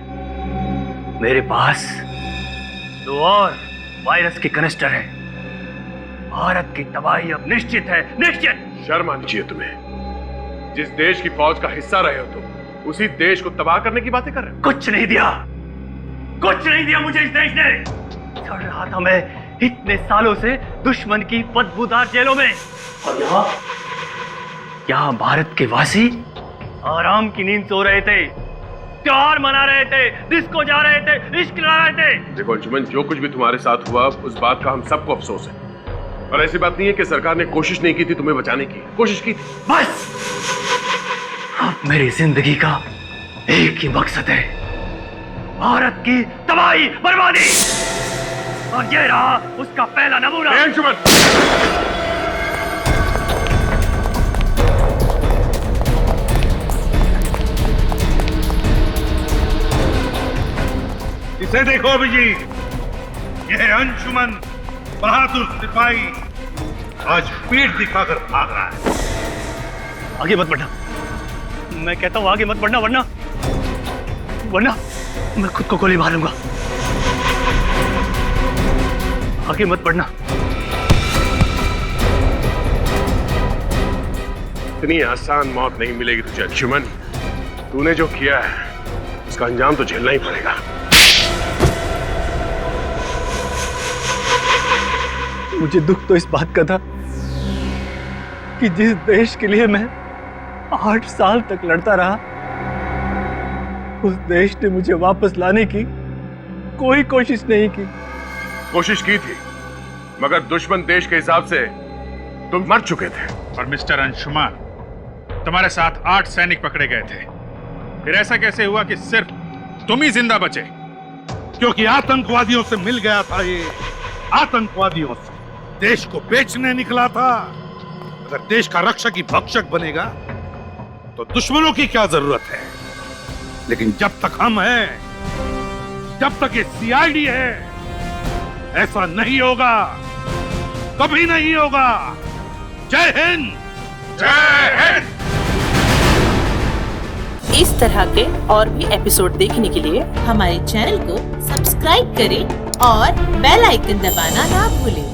मेरे पास 2 और वायरस के कनिस्टर हैं। भारत की तबाही अब निश्चित है, निश्चित। शर्म आनी चाहिए तुम्हें। जिस देश की फौज का हिस्सा रहे हो तुम, उसी देश को तबाह करने की बातें कर रहे हो। कुछ नहीं दिया, कुछ नहीं दिया मुझे इस देश ने। चढ़ रहा था मैं इतने सालों से दुश्मन की बदबूदार जेलों में, और यहाँ भारत के वासी आराम की नींद सो रहे थे, त्योहार मना रहे थे, डिस्को जा रहे थे, इश्क ला रहे थे। देखो अंशुमन, जो कुछ भी तुम्हारे साथ हुआ उस बात का हम सबको अफसोस है, और ऐसी बात नहीं है कि सरकार ने कोशिश नहीं की थी तुम्हें बचाने की। कोशिश की थी। बस अब मेरी जिंदगी का एक ही मकसद है, भारत की तबाही, बर्बादी, और ये रहा उसका पहला नमूना। अंशुमन, इसे देखो अभिजीत, यह अंशुमन बहादुर सिपाही आज पीठ दिखाकर भाग रहा है। आगे मत बढ़ना, मैं कहता हूं आगे मत बढ़ना, वरना मैं खुद को गोली मारूंगा। आगे मत बढ़ना। इतनी आसान मौत नहीं मिलेगी तुझे अंशुमन। तूने जो किया है उसका अंजाम तो झेलना ही पड़ेगा। मुझे दुख तो इस बात का था कि जिस देश के लिए मैं 8 साल तक लड़ता रहा, उस देश ने मुझे वापस लाने की कोई कोशिश नहीं की। कोशिश की थी, मगर दुश्मन देश के हिसाब से तुम मर चुके थे। और मिस्टर अंशुमान, तुम्हारे साथ 8 सैनिक पकड़े गए थे, फिर ऐसा कैसे हुआ कि सिर्फ तुम ही जिंदा बचे? क्योंकि आतंकवादियों से मिल गया था। ये आतंकवादियों से देश को बेचने निकला था। अगर देश का रक्षक ही भक्षक बनेगा तो दुश्मनों की क्या जरूरत है। लेकिन जब तक हम हैं, जब तक ये सीआईडी है, ऐसा नहीं होगा, कभी नहीं होगा। जय हिंद, जय हिंद। इस तरह के और भी एपिसोड देखने के लिए हमारे चैनल को सब्सक्राइब करें और बेल आइकन दबाना ना भूलें।